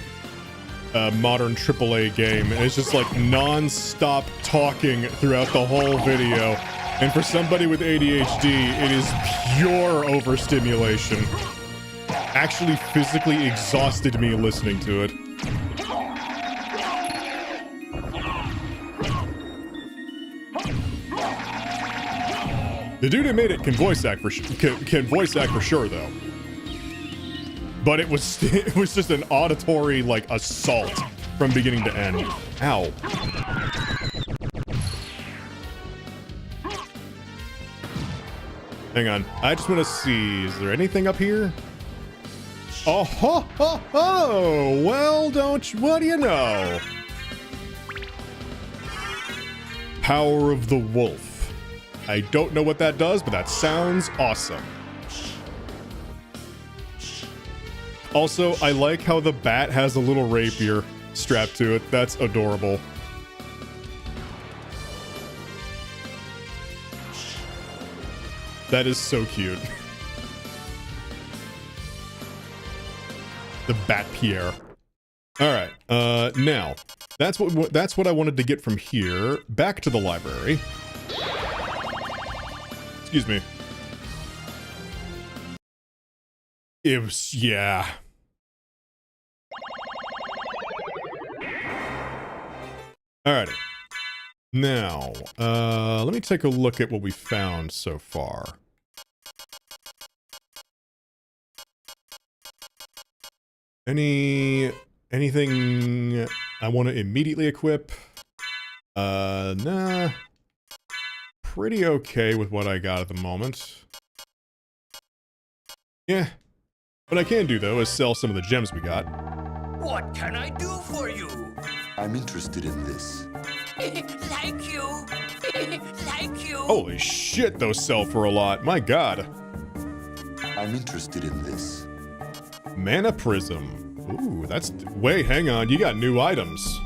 AAA game, and it's just like non-stop talking throughout the whole video. And for somebody with ADHD, it is pure overstimulation. Actually physically exhausted me listening to it. The dude who made it can voice act for sure, though. But it was just an auditory, like, assault from beginning to end. Ow. Hang on. I just want to see. Is there anything up here? Oh, ho, ho, ho! Well, what do you know? Power of the Wolf. I don't know what that does, but that sounds awesome. Also, I like how the bat has a little rapier strapped to it. That's adorable. That is so cute. The Bat Pierre. All right. Now that's what I wanted to get from here. Back to the library. Excuse me. It was, yeah. Alrighty. Now, let me take a look at what we found so far. Anything I want to immediately equip? Nah. Pretty okay with what I got at the moment. Yeah. What I can do, though, is sell some of the gems we got. What can I do for you? I'm interested in this. Thank you. Thank you. Holy shit, those sell for a lot. My god. I'm interested in this. Mana Prism. Ooh, that's... Wait, hang on. You got new items.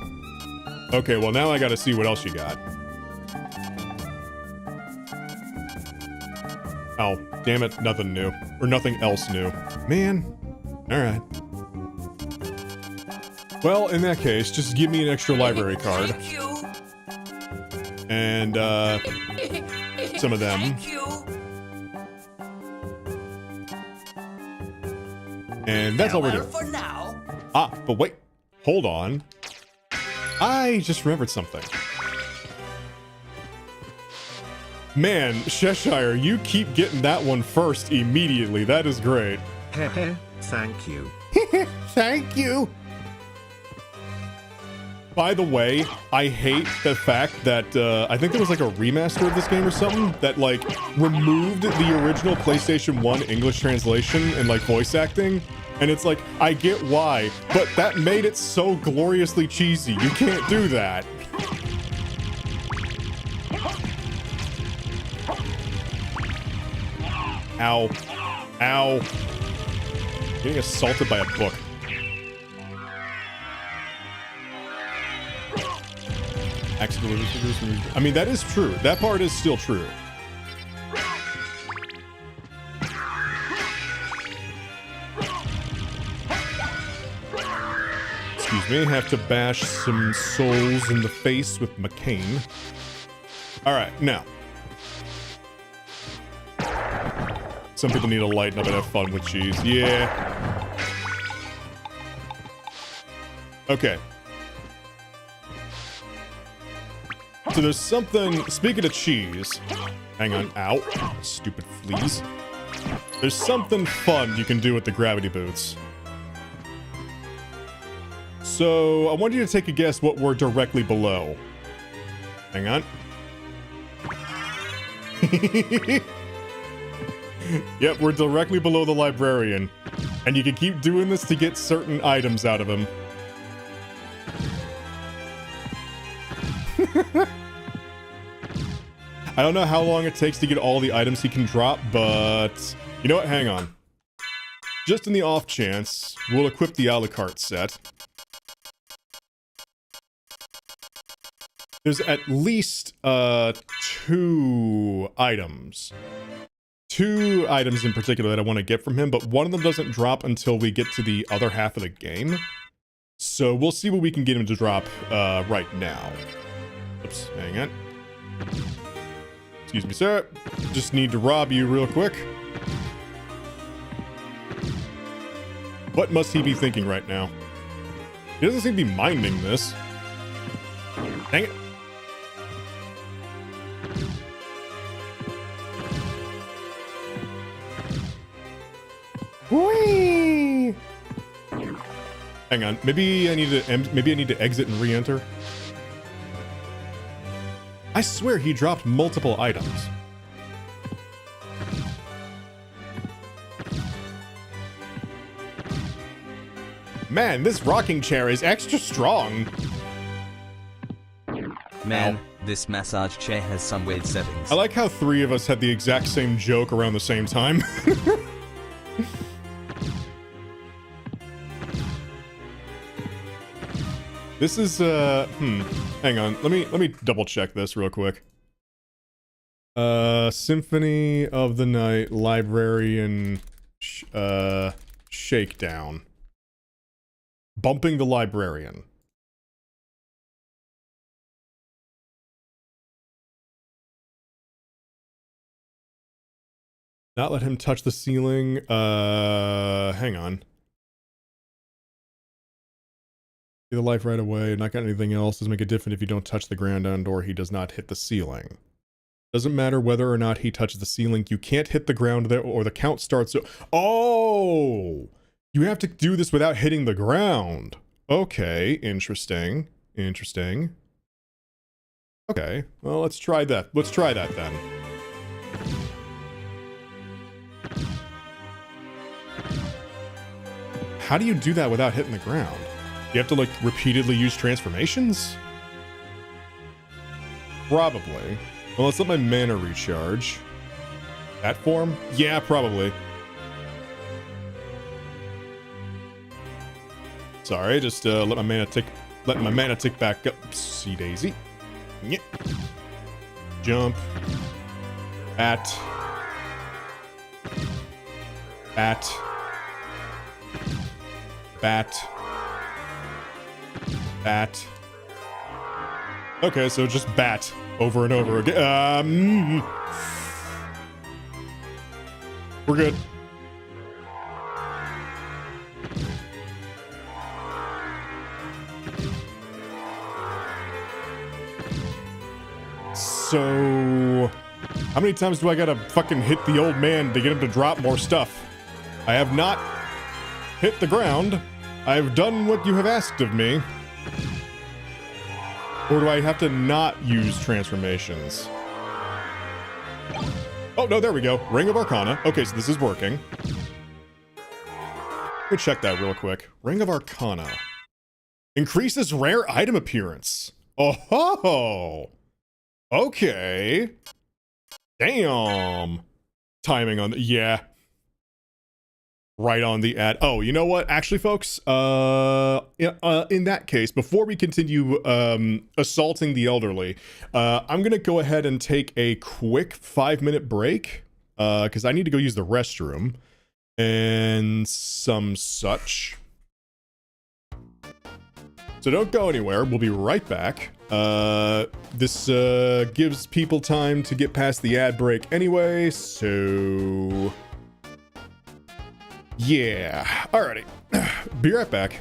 Okay, well, now I gotta see what else you got. Oh, damn it. Nothing new. Or nothing else new. Man. Alright. Well, in that case, just give me an extra library card. Thank you. And, some of them. Thank you. And that's all we're doing. For now. Ah, but wait. Hold on. I just remembered something. Man, Cheshire, you keep getting that one first immediately. That is great. Hehe, thank you. Thank you. By the way, I hate the fact that, I think there was like a remaster of this game or something that like removed the original PlayStation 1 English translation and like voice acting. And it's like, I get why, but that made it so gloriously cheesy. You can't do that. Ow. Ow. Getting assaulted by a book. I mean, that is true. That part is still true. Excuse me, have to bash some souls in the face with my cane. Alright, now. Some people need to lighten up and have fun with cheese. Yeah. Okay. So there's something, speaking of cheese, hang on, ow, stupid fleas. There's something fun you can do with the gravity boots. So I want you to take a guess what we're directly below. Hang on. Yep, we're directly below the librarian. And you can keep doing this to get certain items out of him. I don't know how long it takes to get all the items he can drop, but... You know what? Hang on. Just in the off chance, we'll equip the a la carte set. There's at least, 2 items. 2 items in particular that I want to get from him, but one of them doesn't drop until we get to the other half of the game. So we'll see what we can get him to drop, right now. Oops, hang on. Excuse me, sir. Just need to rob you real quick. What must he be thinking right now? He doesn't seem to be minding this. Dang it. Whee! Hang on. Maybe I need to exit and re-enter. I swear he dropped multiple items. Man, this rocking chair is extra strong. Man, This massage chair has some weird settings. I like how 3 of us had the exact same joke around the same time. This is, hang on. Let me double check this real quick. Symphony of the Night, Librarian, Shakedown. Bumping the Librarian. Not let him touch the ceiling. Hang on. The life right away. Not got anything else. Doesn't make a difference if you don't touch the ground and or he does not hit the ceiling. Doesn't matter whether or not he touches the ceiling. You can't hit the ground there or the count starts. Oh! You have to do this without hitting the ground. Okay, interesting. Interesting. Okay, well, let's try that. Let's try that then. How do you do that without hitting the ground? You have to, like, repeatedly use transformations? Probably. Well, let's let my mana recharge. That form? Yeah, probably. Sorry, just let my mana tick back up. See Daisy. Yeah. Jump. Bat. Bat. Bat. Bat. Okay, so just bat over and over again. We're good. So, how many times do I gotta fucking hit the old man to get him to drop more stuff? I have not hit the ground. I've done what you have asked of me. Or do I have to not use transformations? Oh, no, there we go. Ring of Arcana. Okay, so this is working. Let me check that real quick. Ring of Arcana. Increases rare item appearance. Oh ho! Okay. Damn. Timing on the... Yeah. Right on the ad. Oh, you know what? Actually, folks, in that case, before we continue assaulting the elderly, I'm going to go ahead and take a quick 5-minute break because I need to go use the restroom and some such. So don't go anywhere. We'll be right back. This gives people time to get past the ad break anyway, so... Yeah. Alrighty. Be right back.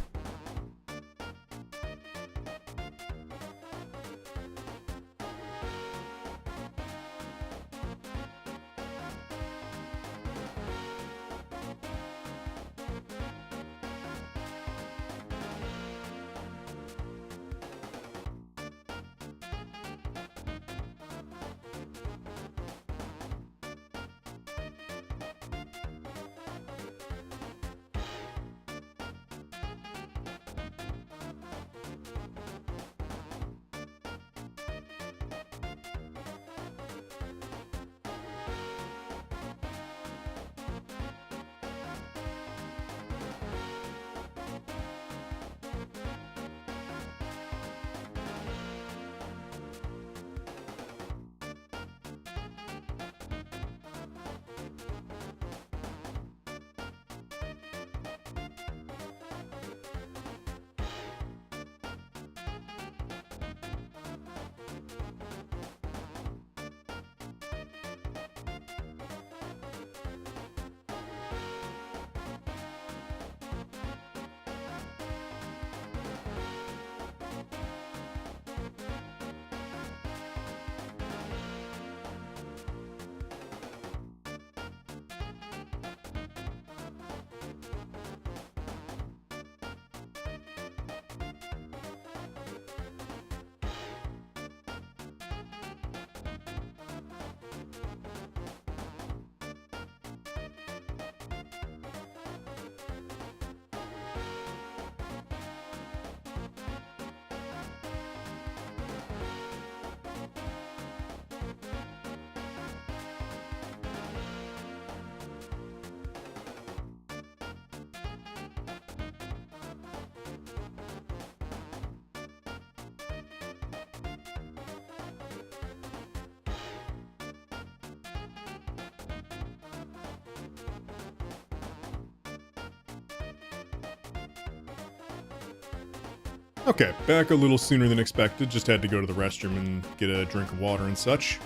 Okay, back a little sooner than expected. Just had to go to the restroom and get a drink of water and such.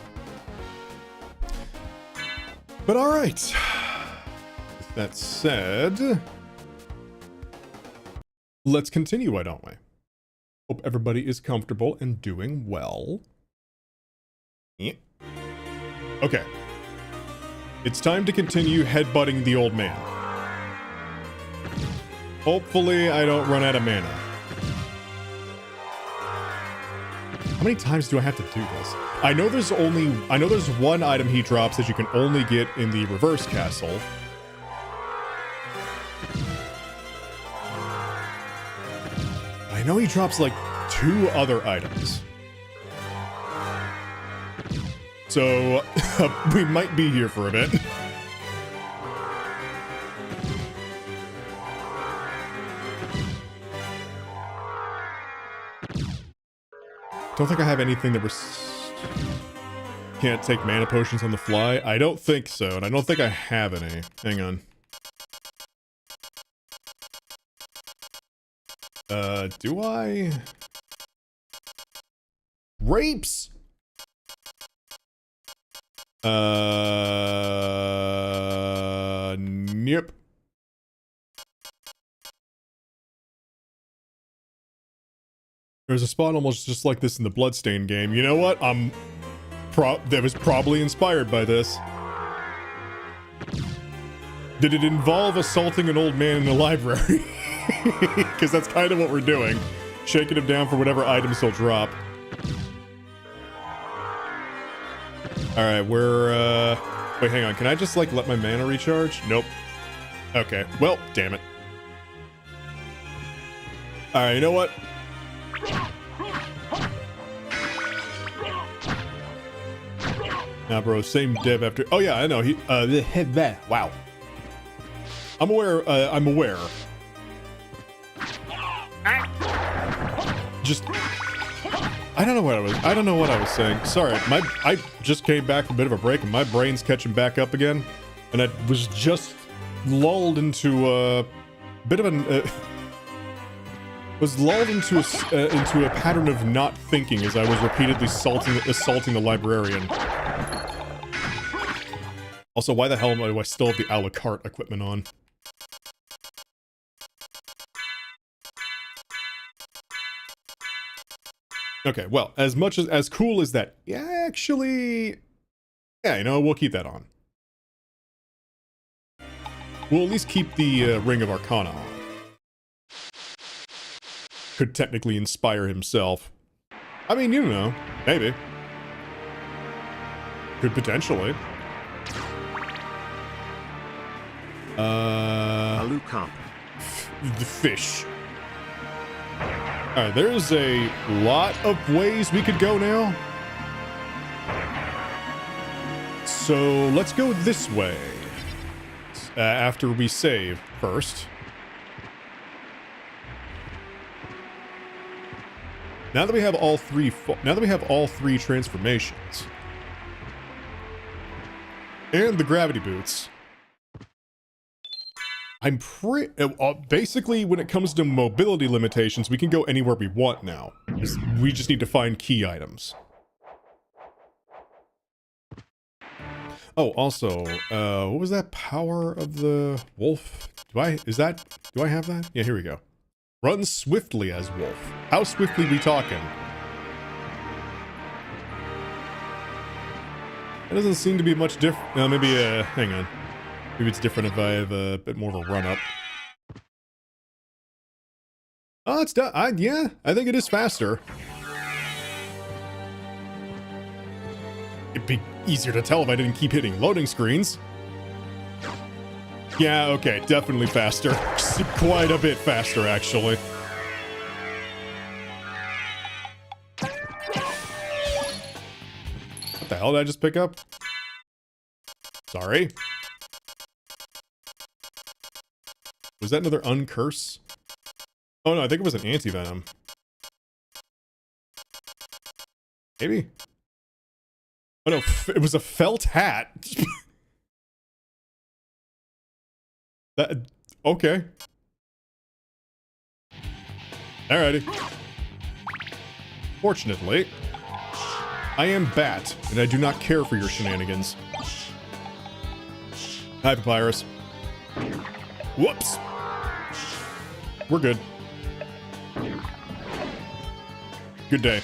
But alright. With that said, let's continue, why don't we? Hope everybody is comfortable and doing well. Yeah. Okay. It's time to continue headbutting the old man. Hopefully I don't run out of mana. How many times do I have to do this? I know there's one item he drops that you can only get in the reverse castle. I know he drops like 2 other items. So we might be here for a bit. Don't think I have anything that can't take mana potions on the fly. I don't think so, and I don't think I have any. Hang on. Do I? Rapes? Yep. There's a spot almost just like this in the Bloodstained game. You know what? That was probably inspired by this. Did it involve assaulting an old man in the library? Because that's kind of what we're doing. Shaking him down for whatever items he'll drop. Alright, we're, wait, hang on. Can I just, like, let my mana recharge? Nope. Okay. Well, damn it. Alright, you know what? Nah, bro, same dev after... Oh, yeah, I know. Wow. I'm aware, I'm aware. Just... I don't know what I was saying. Sorry, I just came back from a bit of a break and my brain's catching back up again. And I was just lulled into a bit of an... was lulled into a pattern of not thinking as I was repeatedly assaulting the librarian. Also, why the hell do I still have the a la carte equipment on? Okay, well, as cool as that, yeah, actually, yeah, you know, we'll keep that on. We'll at least keep the Ring of Arcana on. Could technically inspire himself. I mean, you know, maybe. Could potentially. Alucard. The fish. Alright, there's a lot of ways we could go now. So let's go this way. After we save first. Now that we have all three transformations and the gravity boots, I'm basically when it comes to mobility limitations, we can go anywhere we want now. We just need to find key items. Oh, also, what was that power of the wolf? Do I have that? Yeah, here we go. Run swiftly as wolf. How swiftly we talking? That doesn't seem to be much different. Maybe, hang on. Maybe it's different if I have a bit more of a run-up. Oh, it's done. Yeah, I think it is faster. It'd be easier to tell if I didn't keep hitting loading screens. Yeah, okay, definitely faster. Quite a bit faster, actually. What the hell did I just pick up? Sorry. Was that another uncurse? Oh no, I think it was an anti-venom. Maybe? Oh no, it was a felt hat. Okay. Alrighty. Fortunately, I am Bat, and I do not care for your shenanigans. Hi, Papyrus. Whoops. We're good. Good day.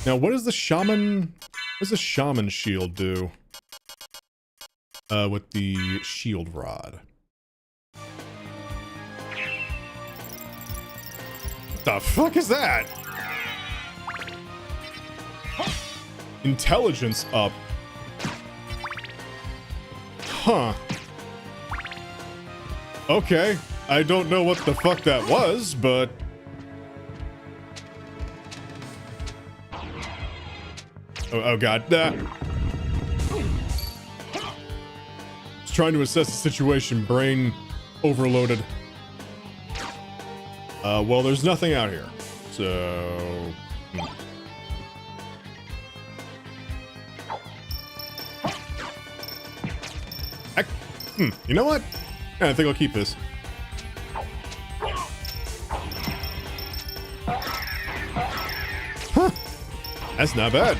Now, what does the shaman... What does the shaman shield do? With the shield rod. What the fuck is that? Intelligence up. Huh. Okay. I don't know what the fuck that was, but... Oh god. Just trying to assess the situation. Brain overloaded. Well, there's nothing out here. So... You know what? Yeah, I think I'll keep this. Huh. That's not bad.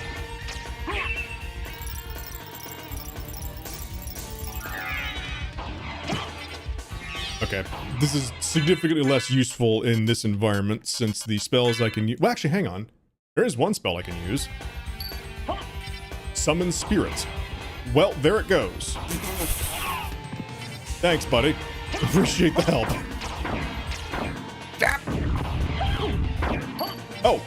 Okay, this is significantly less useful in this environment since the spells I can use... Well, actually, hang on. There is one spell I can use. Summon Spirit. Well, there it goes. Thanks, buddy. Appreciate the help. Oh.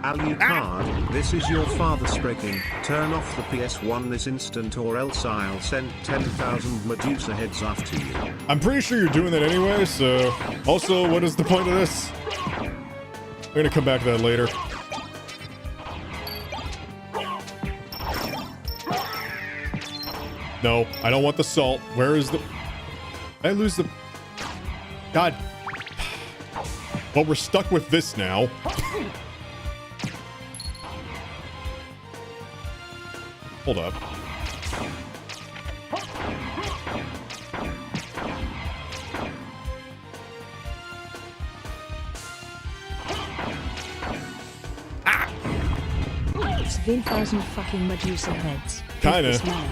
Alucard, this is your father speaking. Turn off the PS1 this instant or else I'll send 10,000 Medusa heads after you. I'm pretty sure you're doing that anyway, so... Also, what is the point of this? I'm gonna come back to that later. No, I don't want the salt. Where is the... I lose the... God. Well, we're stuck with this now. Hold up. Ah! 10,000 fucking Medusa heads. Kinda. This man.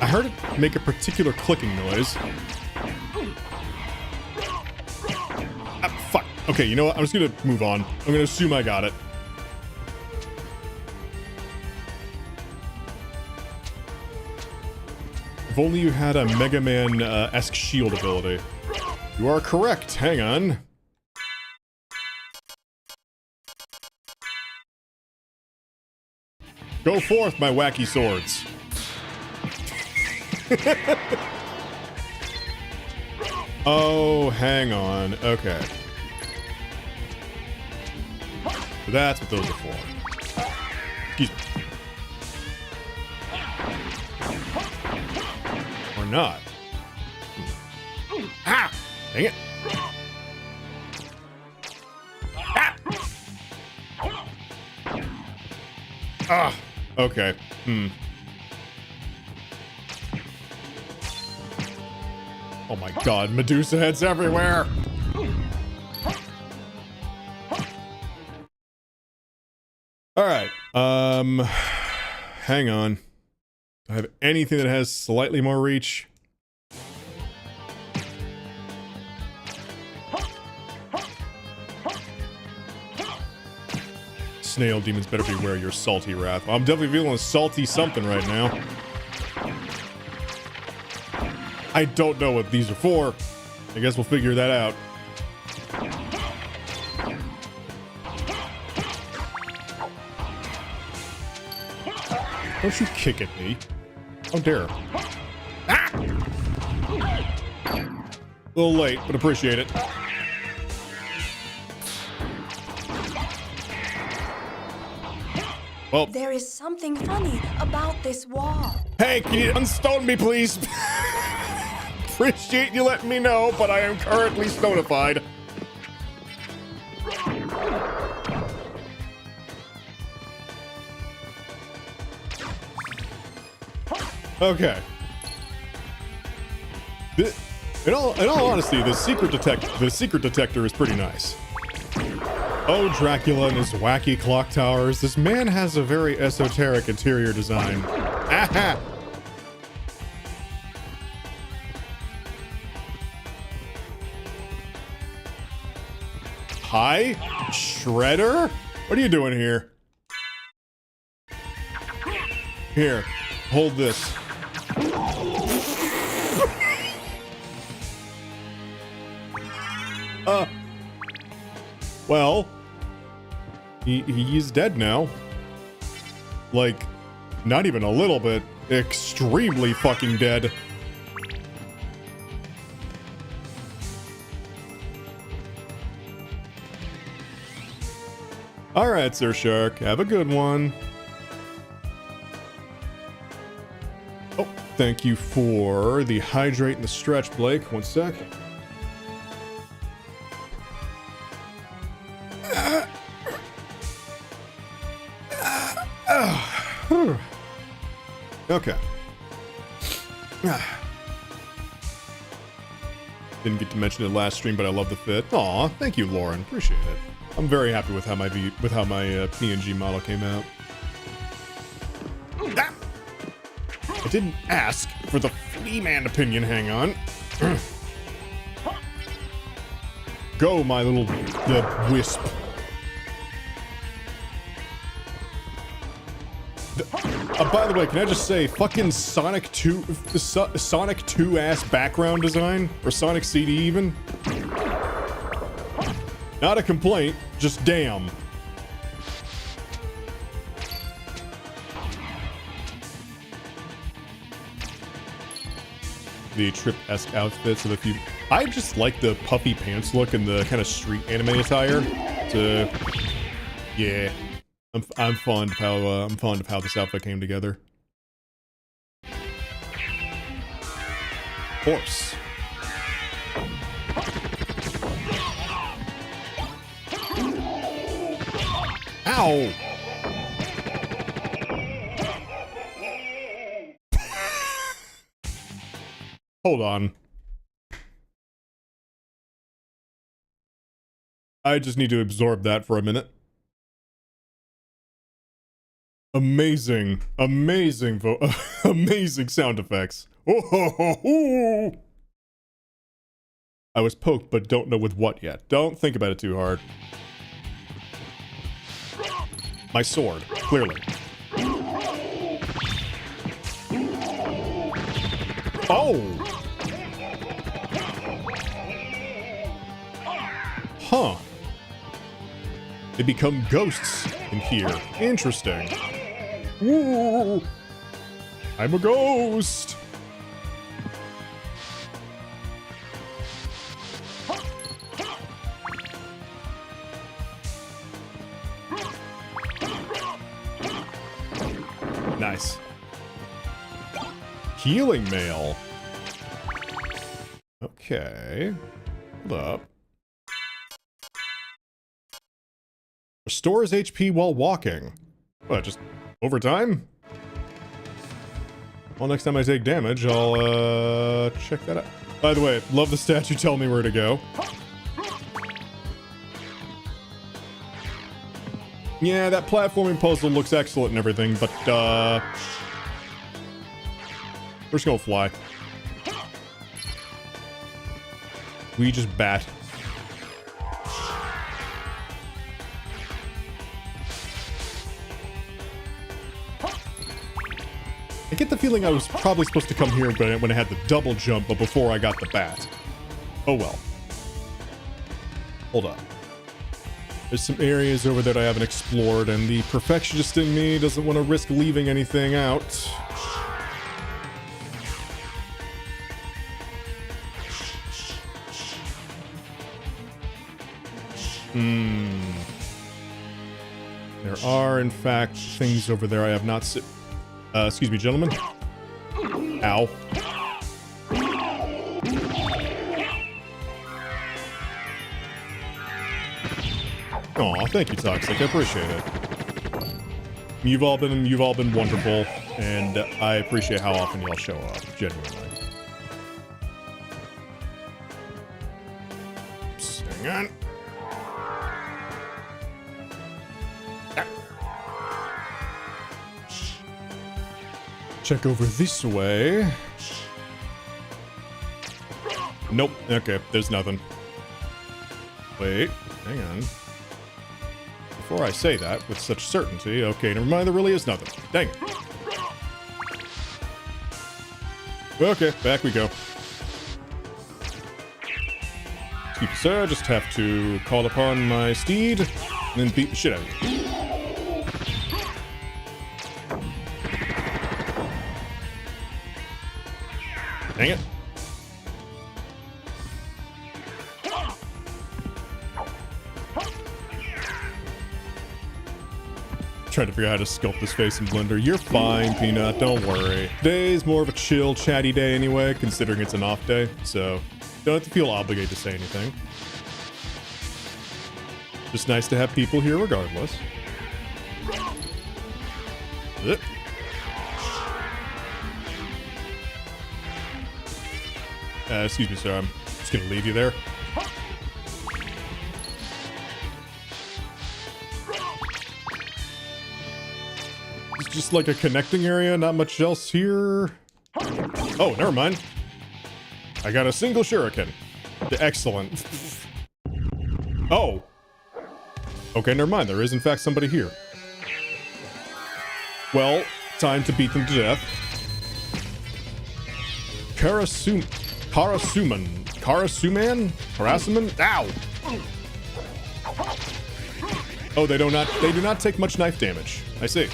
I heard it make a particular clicking noise. Ah, fuck. Okay, you know what? I'm just gonna move on. I'm gonna assume I got it. If only you had a Mega Man-esque shield ability. You are correct. Hang on. Go forth, my wacky swords. Oh, hang on. Okay. That's what those are for. Excuse me. Or not. Ah! Dang it. Ah! Ah! Okay. Oh my god, Medusa heads everywhere! Alright, hang on. Do I have anything that has slightly more reach? Snail demons better beware your salty wrath. Well, I'm definitely feeling a salty something right now. I don't know what these are for. I guess we'll figure that out. Don't you kick at me. How dare. Ah! A little late, but appreciate it. Well, There is something funny about this wall. hey, can you unstone me, please? Appreciate you letting me know, but I am currently stonified. Okay. In all honesty, the secret detector is pretty nice. Oh, Dracula and his wacky clock towers. This man has a very esoteric interior design. Aha! Hi? Shredder? What are you doing here? Here, hold this. Well, he's dead now. Like, not even a little bit. Extremely fucking dead. Alright, Sir Shark. Have a good one. Oh, thank you for the hydrate and the stretch, Blake. One sec. Okay. Didn't get to mention it last stream, but I love the fit. Aw, thank you, Lauren. Appreciate it. I'm very happy with how my PNG model came out. Ah! I didn't ask for the flea man opinion. Hang on. Go, my little wisp. By the way, can I just say, fucking Sonic 2 ass background design, or Sonic CD even? Not a complaint, just damn. The Trip-esque outfits of a few. I just like the puffy pants look and the kind of street anime attire. Yeah. I'm fond of how this outfit came together. Horse. Ow! Hold on. I just need to absorb that for a minute. Amazing, amazing amazing sound effects. Oh, ho, ho, ho. I was poked, but don't know with what yet. Don't think about it too hard. My sword, clearly. Oh! Huh. They become ghosts in here. Interesting. Ooh, I'm a ghost. Nice. Healing mail. Okay. Hold up. Restores HP while walking. What, just over time? Well, next time I take damage, I'll, check that out. By the way, love the statue telling me where to go. Yeah, that platforming puzzle looks excellent and everything, but, we're just gonna fly. We just bat. I get the feeling I was probably supposed to come here when I had the double jump, but before I got the bat. Oh well. Hold up. There's some areas over there that I haven't explored, and the perfectionist in me doesn't want to risk leaving anything out. There are, in fact, things over there I have not seen. Excuse me, gentlemen. Ow. Aw, thank you, Toxic. I appreciate it. You've all been wonderful, and I appreciate how often y'all show up, genuinely. Oops, hang on. Check over this way. Nope. Okay, there's nothing. Wait, hang on. Before I say that with such certainty, okay, never mind, there really is nothing. Dang it. Okay, back we go. Excuse me, sir, just have to call upon my steed and then beat the shit out of you. Dang it. Trying to figure out how to sculpt this face in Blender. You're fine, Peanut, don't worry. Today's more of a chill, chatty day anyway, considering it's an off day, so don't have to feel obligated to say anything. Just nice to have people here regardless. Excuse me, sir, I'm just gonna leave you there. It's just like a connecting area, not much else here. Oh, never mind. I got a single shuriken. Excellent. Oh. Okay, never mind. There is, in fact, somebody here. Well, time to beat them to death. Karasuman? Ow! Oh, they do not take much knife damage. I see.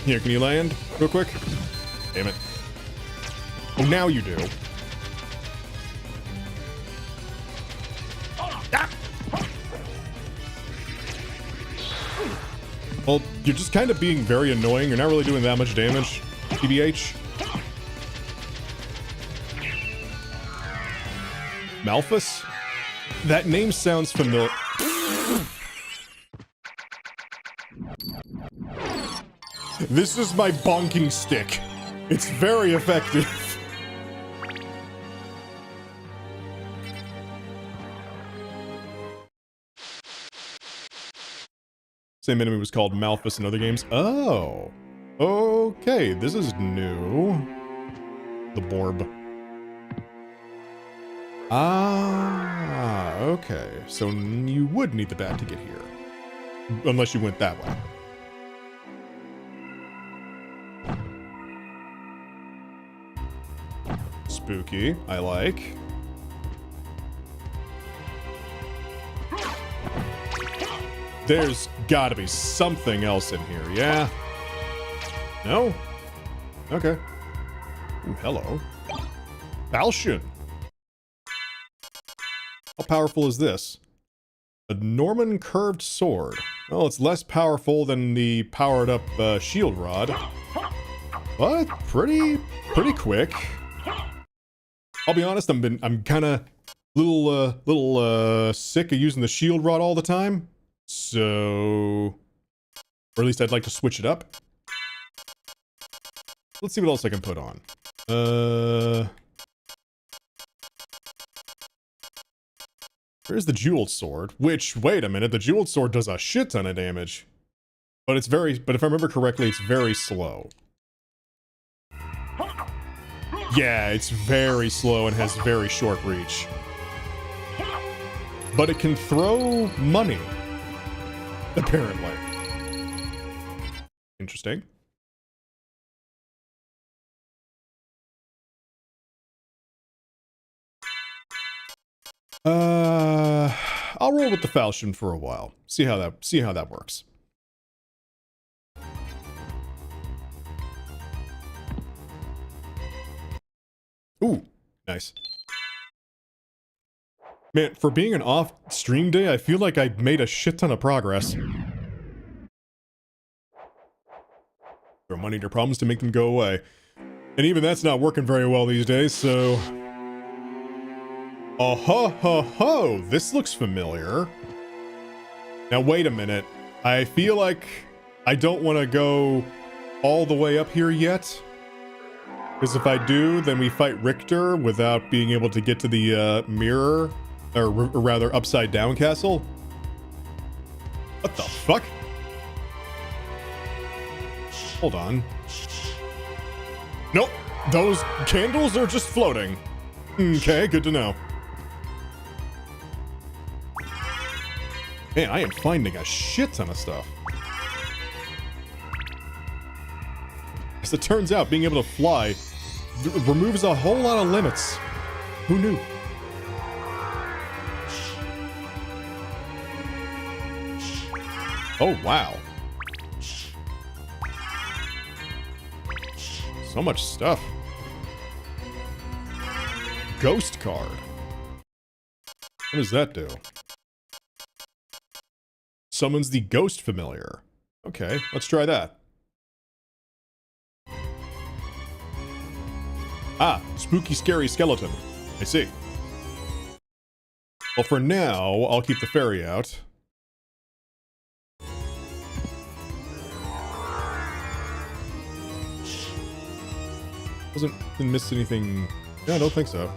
Here, can you land real quick? Damn it. Oh, now you do. Ah! Well, you're just kind of being very annoying. You're not really doing that much damage. TBH. Malphus? That name sounds familiar. This is my bonking stick. It's very effective. Same enemy was called Malphus in other games. Oh. Okay, this is new. The Borb. Ah, okay. So you would need the bat to get here. Unless you went that way. Spooky. I like. There's gotta be something else in here, yeah? No? Okay. Ooh, hello. Falchion. How powerful is this? A Norman curved sword. Well, it's less powerful than the powered up shield rod. But pretty quick. I'll be honest, I'm kind of little sick of using the shield rod all the time. So, or at least I'd like to switch it up. Let's see what else I can put on. Here's the jeweled sword, which, wait a minute, the jeweled sword does a shit ton of damage. But if I remember correctly, it's very slow. Yeah, it's very slow and has very short reach. But it can throw money. Apparently. Interesting. I'll roll with the falchion for a while. See how that works. Ooh, nice. Man, for being an off stream day, I feel like I made a shit ton of progress. Throw money into problems to make them go away. And even that's not working very well these days, so... Oh ho ho ho! This looks familiar. Now wait a minute. I feel like I don't want to go all the way up here yet. Because if I do, then we fight Richter without being able to get to the mirror, or rather upside down castle. What the fuck? Hold on. Nope, those candles are just floating. Okay, good to know. Man, I am finding a shit ton of stuff. As it turns out, being able to fly removes a whole lot of limits. Who knew? Oh, wow. So much stuff. Ghost card. What does that do? Summons the ghost familiar. Okay, let's try that. Ah, spooky, scary skeleton. I see. Well, for now, I'll keep the fairy out. Didn't miss anything. No, I don't think so.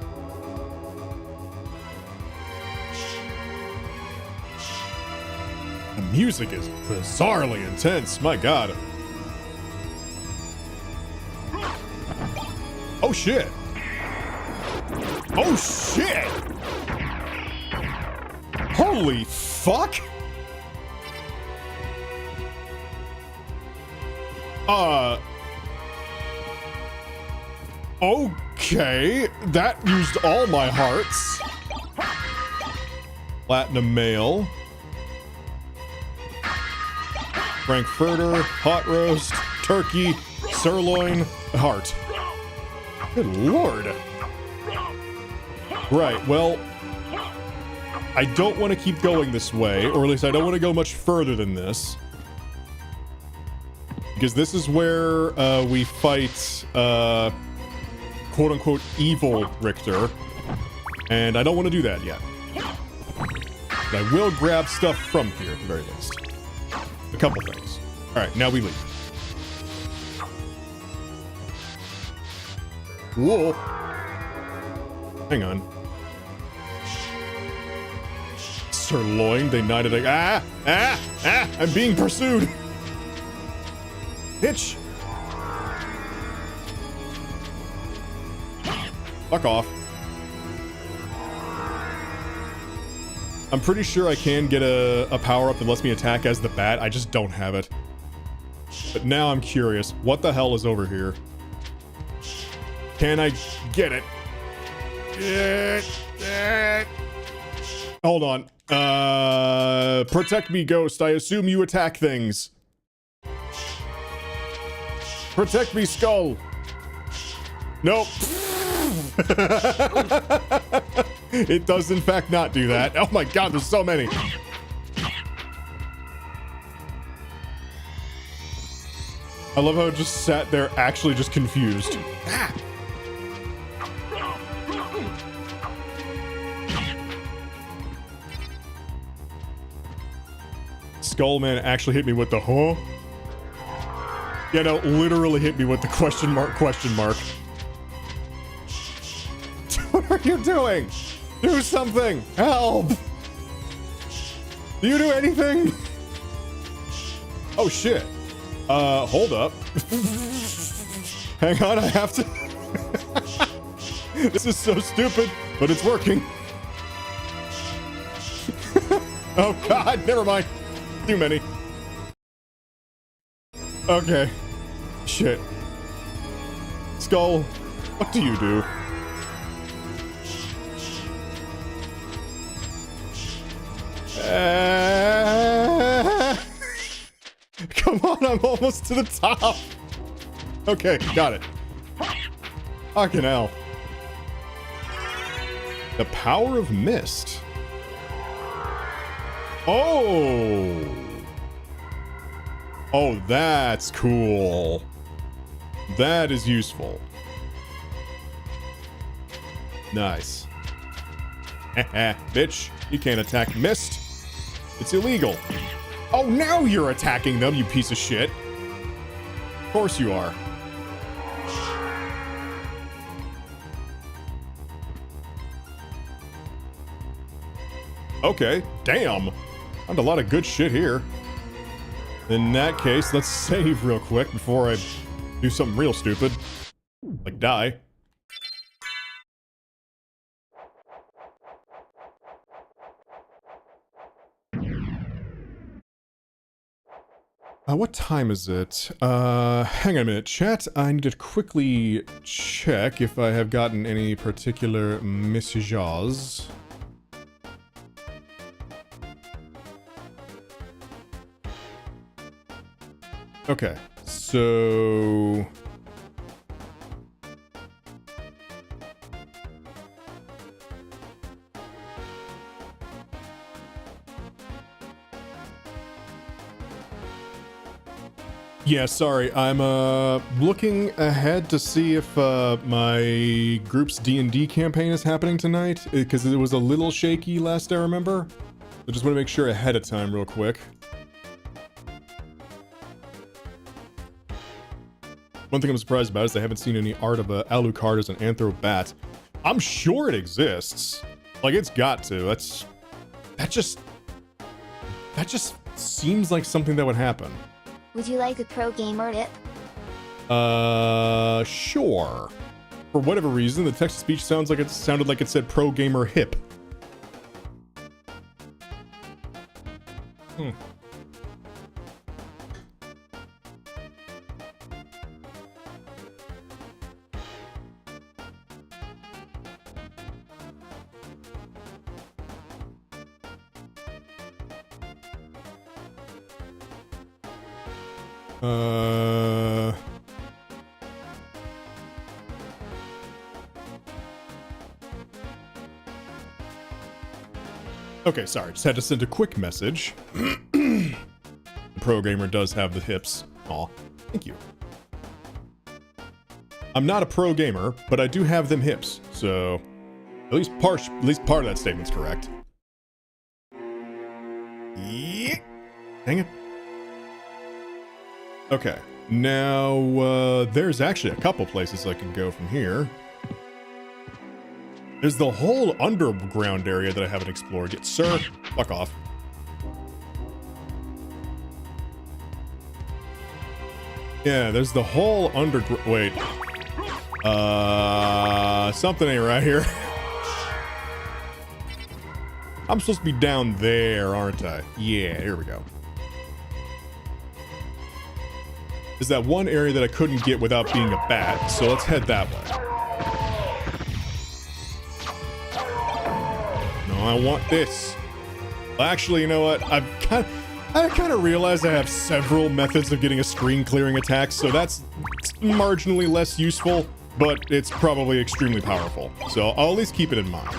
The music is bizarrely intense. My god. Oh shit. Oh shit. Holy fuck. Okay, that used all my hearts. Platinum mail. Frankfurter, hot roast, turkey, sirloin, heart. Good lord. Right, well, I don't want to keep going this way, or at least I don't want to go much further than this. Because this is where we fight, quote-unquote evil Richter, and I don't want to do that yet. But I will grab stuff from here, at the very least. A couple things. Alright, now we leave. Whoa! Hang on. Sirloin, they knighted a- Ah! Ah! Ah! I'm being pursued! Hitch! Fuck off. I'm pretty sure I can get a power-up that lets me attack as the bat. I just don't have it. But now I'm curious. What the hell is over here? Can I get it? Hold on. Protect me, ghost. I assume you attack things. Protect me, skull. Nope. It does in fact not do that. Oh my god, there's so many. I love how it just sat there actually just confused. Ah. Skullman actually hit me with the huh? Yeah, no, literally hit me with the question mark, question mark. What are you doing? Do something! Help! Do you do anything? Oh shit. Hold up. Hang on, I have to... This is so stupid, but it's working. Oh god, never mind. Too many. Okay. Shit. Skull, what do you do? Come on, I'm almost to the top. Okay, got it. Fucking hell. The power of mist. Oh. Oh, that's cool. That is useful. Nice. Bitch, you can't attack mist. It's illegal. Oh, now you're attacking them, you piece of shit. Of course you are. Okay, damn. Found a lot of good shit here. In that case, let's save real quick before I do something real stupid. Like die. What time is it? Hang on a minute, chat. I need to quickly check if I have gotten any particular messages. Okay, so... Yeah, sorry, I'm looking ahead to see if my group's D&D campaign is happening tonight, because it was a little shaky last I remember. I just want to make sure ahead of time real quick. One thing I'm surprised about is I haven't seen any art of Alucard as an anthro-bat. I'm sure it exists. Like, it's got to. That just seems like something that would happen. Would you like a pro gamer tip? Sure. For whatever reason, the text-to-speech sounded like it said pro gamer hip. Hmm. Okay, sorry, just had to send a quick message. The pro gamer does have the hips. Aw, thank you. I'm not a pro gamer, but I do have them hips, so at least part of that statement's correct. Yeah. Dang it. Okay, now there's actually a couple places I can go from here. There's the whole underground area that I haven't explored yet. Sir, fuck off. Yeah, there's the whole underground... Wait. Something ain't right here. I'm supposed to be down there, aren't I? Yeah, here we go. There's that one area that I couldn't get without being a bat, so let's head that way. I want this. Well, actually, you know what? I kind of realized I have several methods of getting a screen clearing attack, so that's marginally less useful, but it's probably extremely powerful. So I'll at least keep it in mind.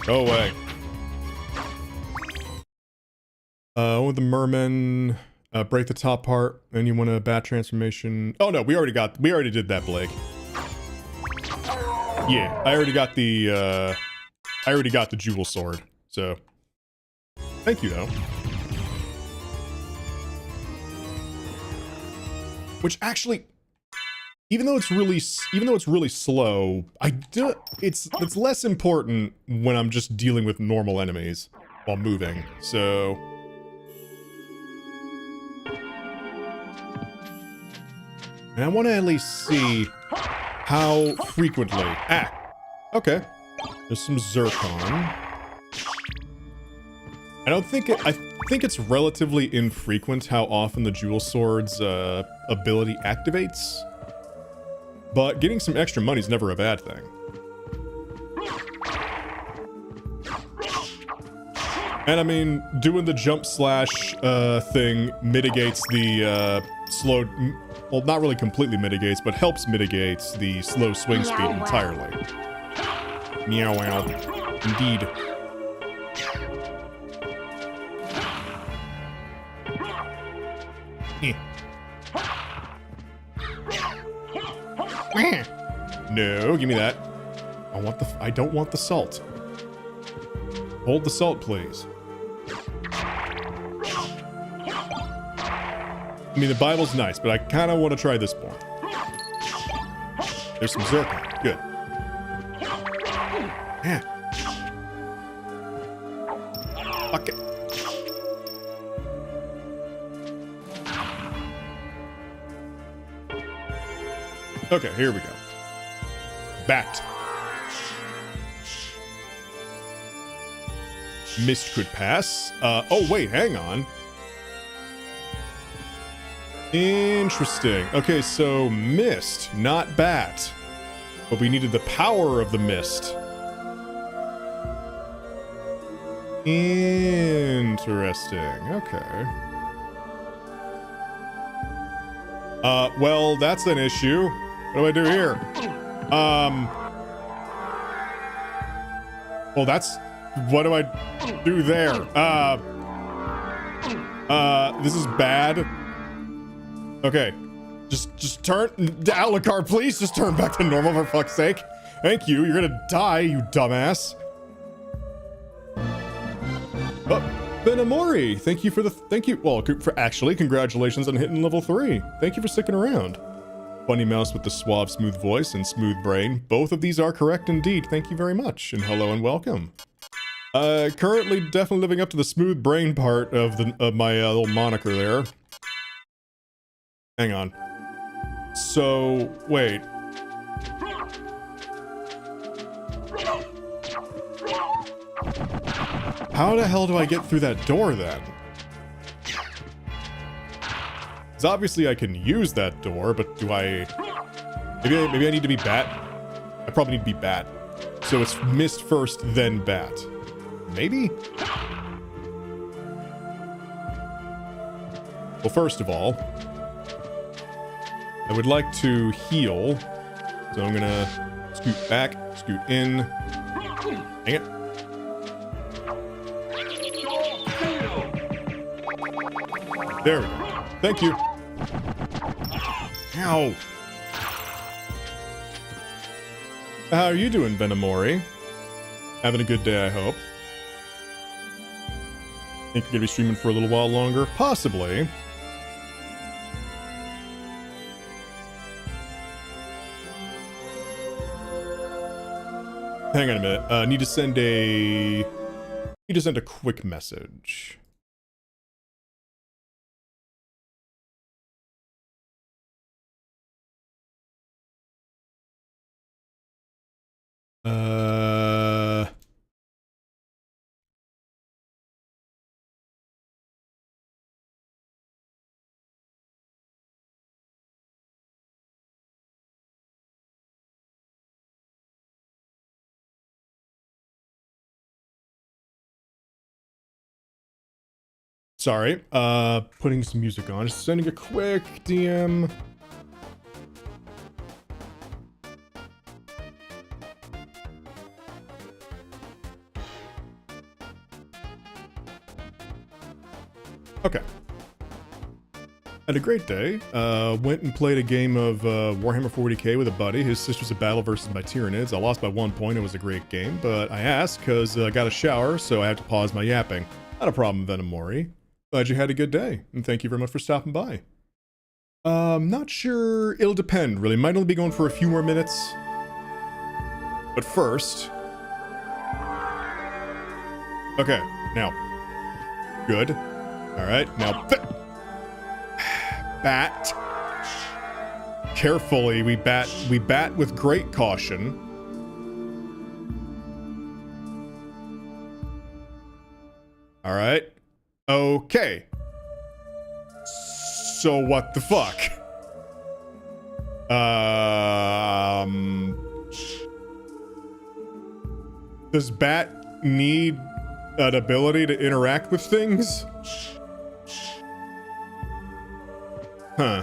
Go away. With the merman, break the top part, then you want a bat transformation. Oh no, we already did that, Blake. Yeah, I already got the jewel sword, so thank you though. Which actually, even though it's really slow, it's less important when I'm just dealing with normal enemies while moving. So and I want to at least see how frequently... Okay. There's some zircon. I think it's relatively infrequent how often the jewel sword's ability activates. But getting some extra money is never a bad thing. And I mean, doing the jump slash thing mitigates the slow... Well, not really completely mitigates, but helps mitigate the slow swing speed entirely. Meow wow. Indeed. No, give me that. I don't want the salt. Hold the salt, please. I mean, the Bible's nice, but I kind of want to try this more. There's some zircon. Good. Yeah. Fuck it. Okay, here we go. Bat. Mist could pass. Oh, wait, hang on. Interesting. Okay, so mist, not bat. But we needed the power of the mist. Interesting. Okay. Well, that's an issue. What do I do here? Well, that's... What do I do there? This is bad. Okay. Just turn... Alucard, please just turn back to normal for fuck's sake. Thank you. You're gonna die, you dumbass. Oh, Benamori, thank you for the... Well, actually, congratulations on hitting level 3. Thank you for sticking around. Funny Mouse with the suave, smooth voice and smooth brain. Both of these are correct indeed. Thank you very much. And hello and welcome. Currently definitely living up to the smooth brain part of my little moniker there. Hang on. So, wait. How the hell do I get through that door then? Because obviously I can use that door, but do I... Maybe I need to be bat? I probably need to be bat. So it's mist first, then bat. Maybe? Well, first of all, I would like to heal. So I'm gonna scoot back, scoot in. Dang it. There we go. Thank you. Ow. How are you doing, Benamori? Having a good day, I hope. Think you're gonna be streaming for a little while longer? Possibly. Hang on a minute. Need to send a quick message. Sorry, putting some music on. Just sending a quick DM. Okay. Had a great day. Went and played a game of Warhammer 40k with a buddy. His sister's a battle versus my Tyranids. I lost by 1 point. It was a great game, but I asked because I got a shower, so I had to pause my yapping. Not a problem, Venomori. Glad you had a good day, and thank you very much for stopping by. Not sure. It'll depend, really. Might only be going for a few more minutes. But first... Okay, now. Good. Alright, now... Bat. Carefully, we bat with great caution. Alright. Okay. So what the fuck? Does Bat need an ability to interact with things? Huh.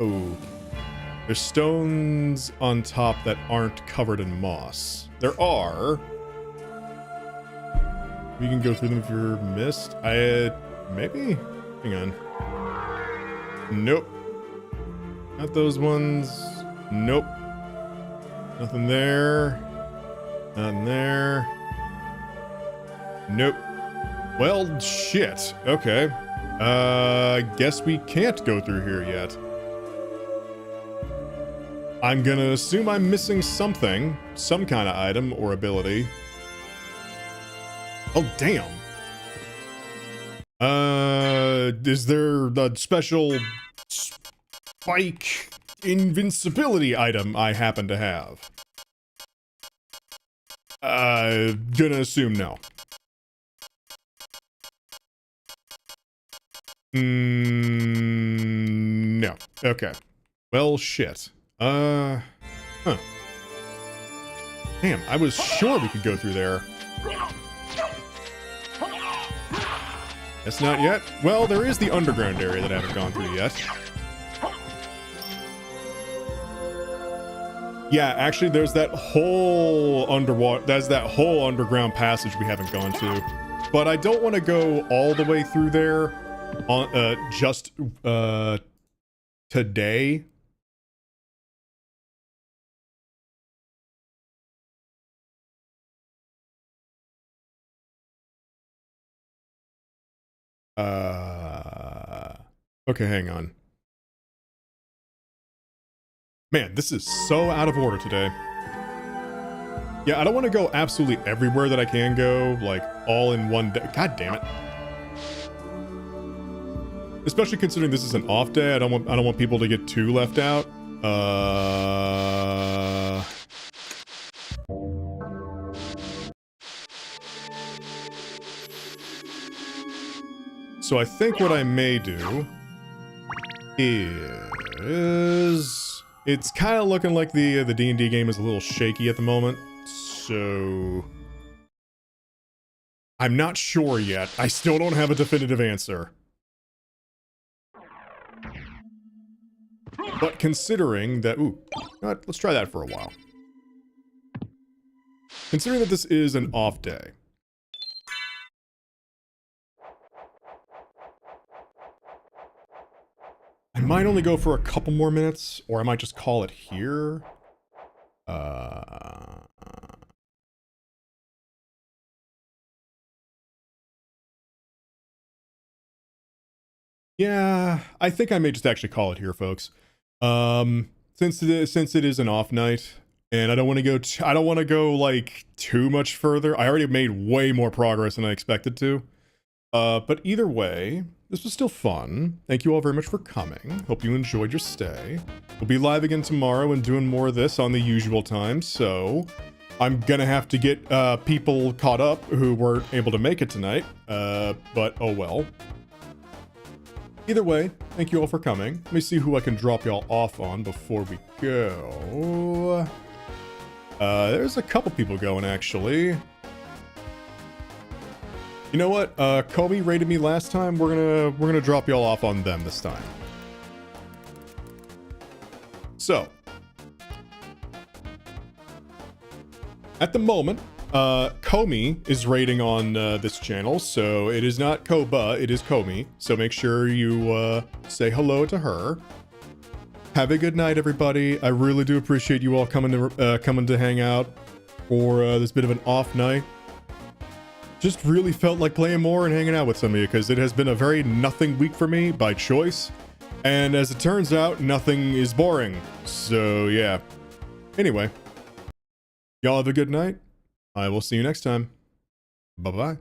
Oh. There's stones on top that aren't covered in moss. There are. We can go through them if you're missed. Maybe? Hang on. Nope. Not those ones. Nope. Nothing there. Nothing there. Nope. Well, shit. Okay. Guess we can't go through here yet. I'm gonna assume I'm missing something. Some kind of item or ability. Oh, damn. Is there a special spike invincibility item I happen to have? Gonna assume no. No. Okay. Well, shit. Huh. Damn, I was sure we could go through there. That's not yet. Well, there is the underground area that I haven't gone through yet. Yeah, actually, there's that whole underground passage we haven't gone to. But I don't want to go all the way through there on just today. Okay, hang on. Man, this is so out of order today. Yeah, I don't want to go absolutely everywhere that I can go, like all in one day. God damn it. Especially considering this is an off day, I don't want people to get too left out. So I think what I may do is it's kind of looking like the D&D game is a little shaky at the moment. So I'm not sure yet. I still don't have a definitive answer. But considering that, ooh, you know what? Let's try that for a while. Considering that this is an off day. I might only go for a couple more minutes, or I might just call it here. Yeah, I think I may just actually call it here, folks. Since it is an off night, and I don't want to go like too much further. I already made way more progress than I expected to. But either way, this was still fun. Thank you all very much for coming. Hope you enjoyed your stay. We'll be live again tomorrow and doing more of this on the usual time, so I'm gonna have to get people caught up who weren't able to make it tonight. But oh well. Either way, thank you all for coming. Let me see who I can drop y'all off on before we go. There's a couple people going, actually. You know what? Comey rated me last time. We're gonna drop y'all off on them this time. So, at the moment, Comey is rating on this channel, so it is not Koba, it is Comey. So make sure you say hello to her. Have a good night, everybody. I really do appreciate you all coming to hang out for this bit of an off night. Just really felt like playing more and hanging out with some of you because it has been a very nothing week for me by choice. And as it turns out, nothing is boring. So yeah. Anyway, y'all have a good night. I will see you next time. Bye-bye.